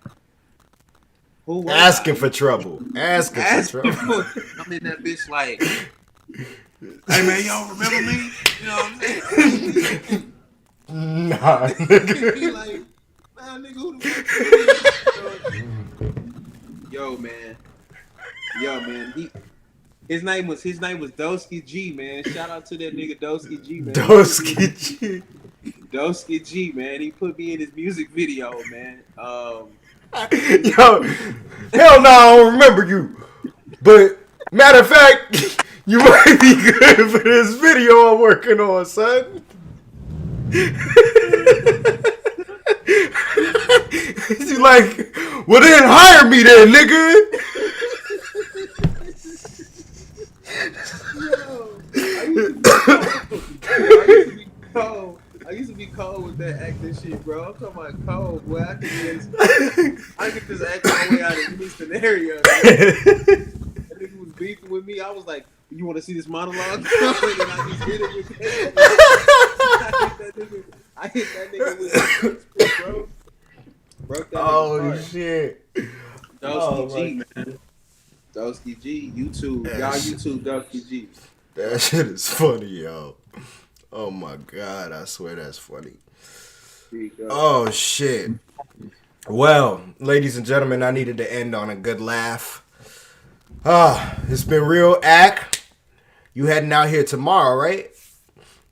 who was Asking I? for trouble. Asking for trouble. I'm in that bitch like, hey man, y'all remember me? You know what I'm saying? Nah, nigga. He like, nah, nigga, who the fuck you? Yo, man. His name was Dosky G, man. Shout out to that nigga Dosky G, man. Dosky G, man. He put me in his music video, man. Yo, hell no, I don't remember you. But matter of fact, you might be good for this video I'm working on, son. You like, well then hire me then, nigga. I used to be cold with that acting shit, bro. I'm talking about cold, boy. I could just act my way out of any scenario. That nigga was beefing with me. I was like, you want to see this monologue? And I just hit it with that. I hit that nigga with that, bro. Broke that oh shit. Dosky G, man. Dosky G, YouTube. Y'all YouTube Dosky G. That shit is funny, yo. Oh my god, I swear that's funny. Oh shit. Well, ladies and gentlemen, I needed to end on a good laugh. It's been real. Ack, you heading out here tomorrow, right?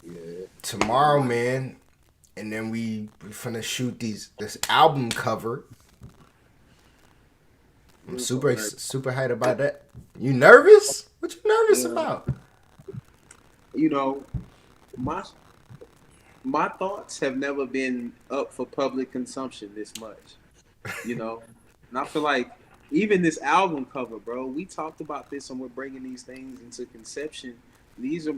Yeah. Tomorrow, man. And then we finna shoot this album cover. I'm super hyped about that. You nervous? What you nervous about? You know, my thoughts have never been up for public consumption this much. You know, and I feel like even this album cover, bro. We talked about this, and we're bringing these things into conception. These are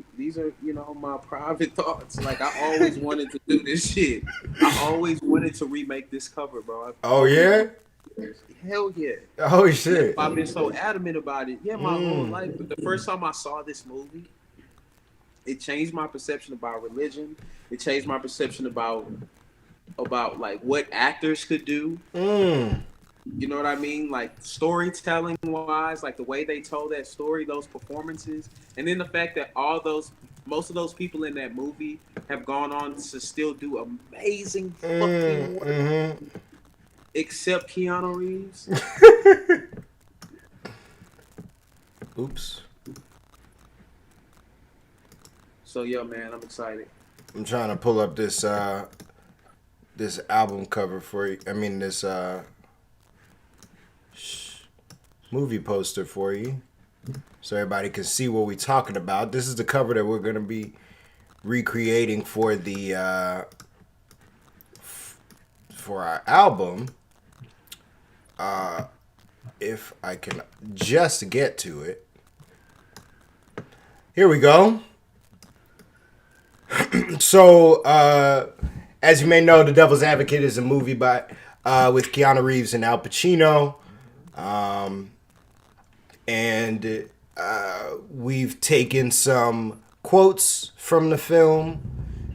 you know, my private thoughts. Like, I always wanted to do this shit. I always wanted to remake this cover, bro. Oh yeah. Hell yeah. Oh shit. I've been so adamant about it. Yeah, my whole life. But the first time I saw this movie, it changed my perception about religion. It changed my perception about like what actors could do. You know what I mean? Like storytelling wise, like the way they told that story, those performances, and then the fact that most of those people in that movie have gone on to still do amazing fucking work. Except Keanu Reeves. Oops. So yeah, man, I'm excited. I'm trying to pull up this album cover for you. I mean this movie poster for you, so everybody can see what we're talking about. This is the cover that we're gonna be recreating for the for our album. If I can just get to it. Here we go. So, as you may know, The Devil's Advocate is a movie with Keanu Reeves and Al Pacino. And we've taken some quotes from the film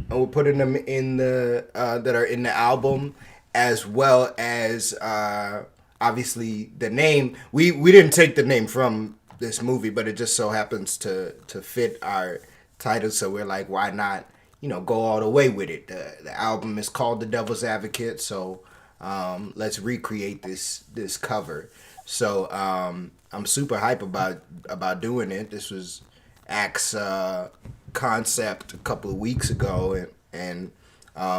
and we're putting them in that are in the album, as well as obviously the name. We didn't take the name from this movie, but it just so happens to fit our title, so we're like, why not, go all the way with it. The album is called The Devil's Advocate, so let's recreate this cover. So I'm super hype about doing it. This was Ack's concept a couple of weeks ago, and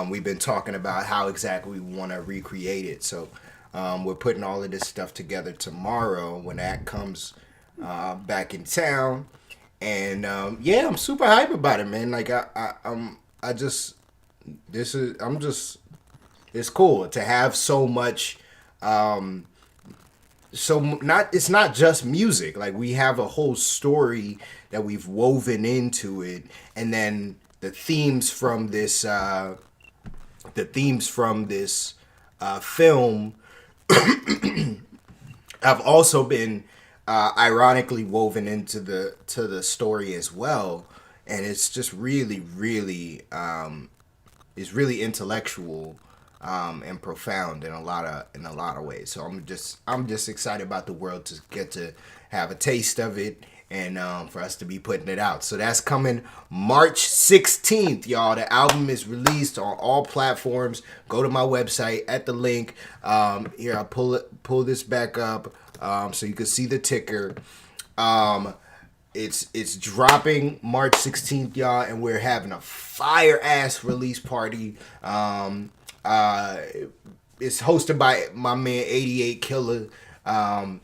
we've been talking about how exactly we want to recreate it. So we're putting all of this stuff together tomorrow when Ack comes back in town. And yeah, I'm super hype about it, man. Like it's cool to have so much it's not just music. Like, we have a whole story that we've woven into it, and then the themes from this film have also been ironically woven into the story as well, and it's just really is really intellectual and profound in a lot of ways. So I'm just excited about the world to get to have a taste of it, and for us to be putting it out. So that's coming March 16th, y'all. The album is released on all platforms. Go to my website at the link. Here, I'll pull this back up so you can see the ticker. It's dropping March 16th, y'all, and we're having a fire ass release party. It's hosted by my man 88 Killer, and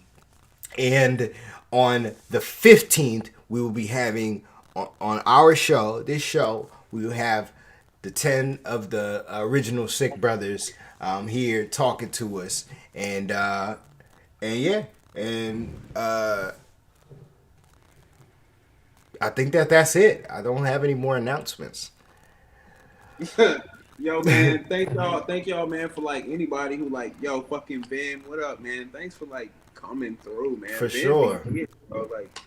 on the 15th we will be having on our show. This show we will have the 10 of the original S.I.H.K Brothers here talking to us, and yeah, and I think that's it. I don't have any more announcements. Yo, man, thank y'all, man, for like anybody who like, yo, fucking Ben, what up, man? Thanks for like coming through, man. For Ben, sure. Like,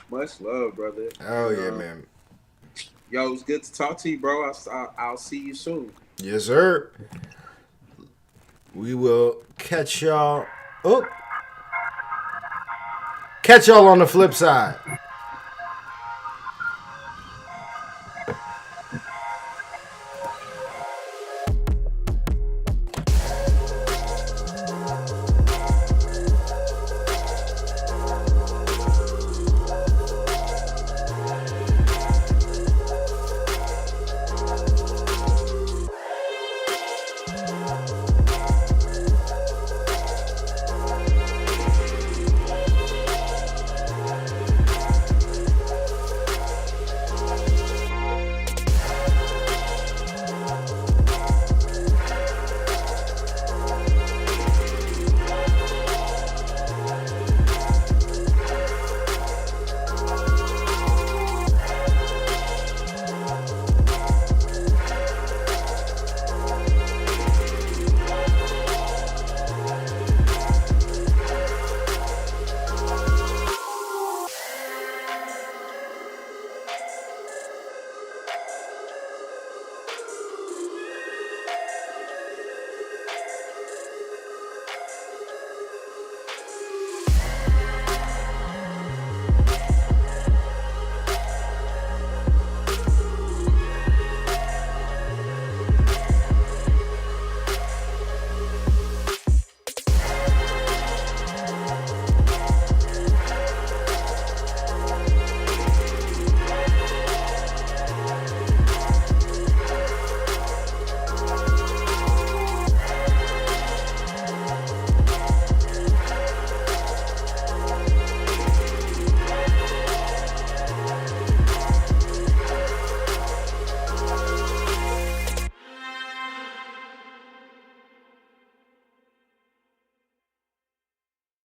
much love, brother. Oh yeah, man. Yo, it's good to talk to you, bro. I'll see you soon. Yes, sir. We will catch y'all. Catch y'all on the flip side.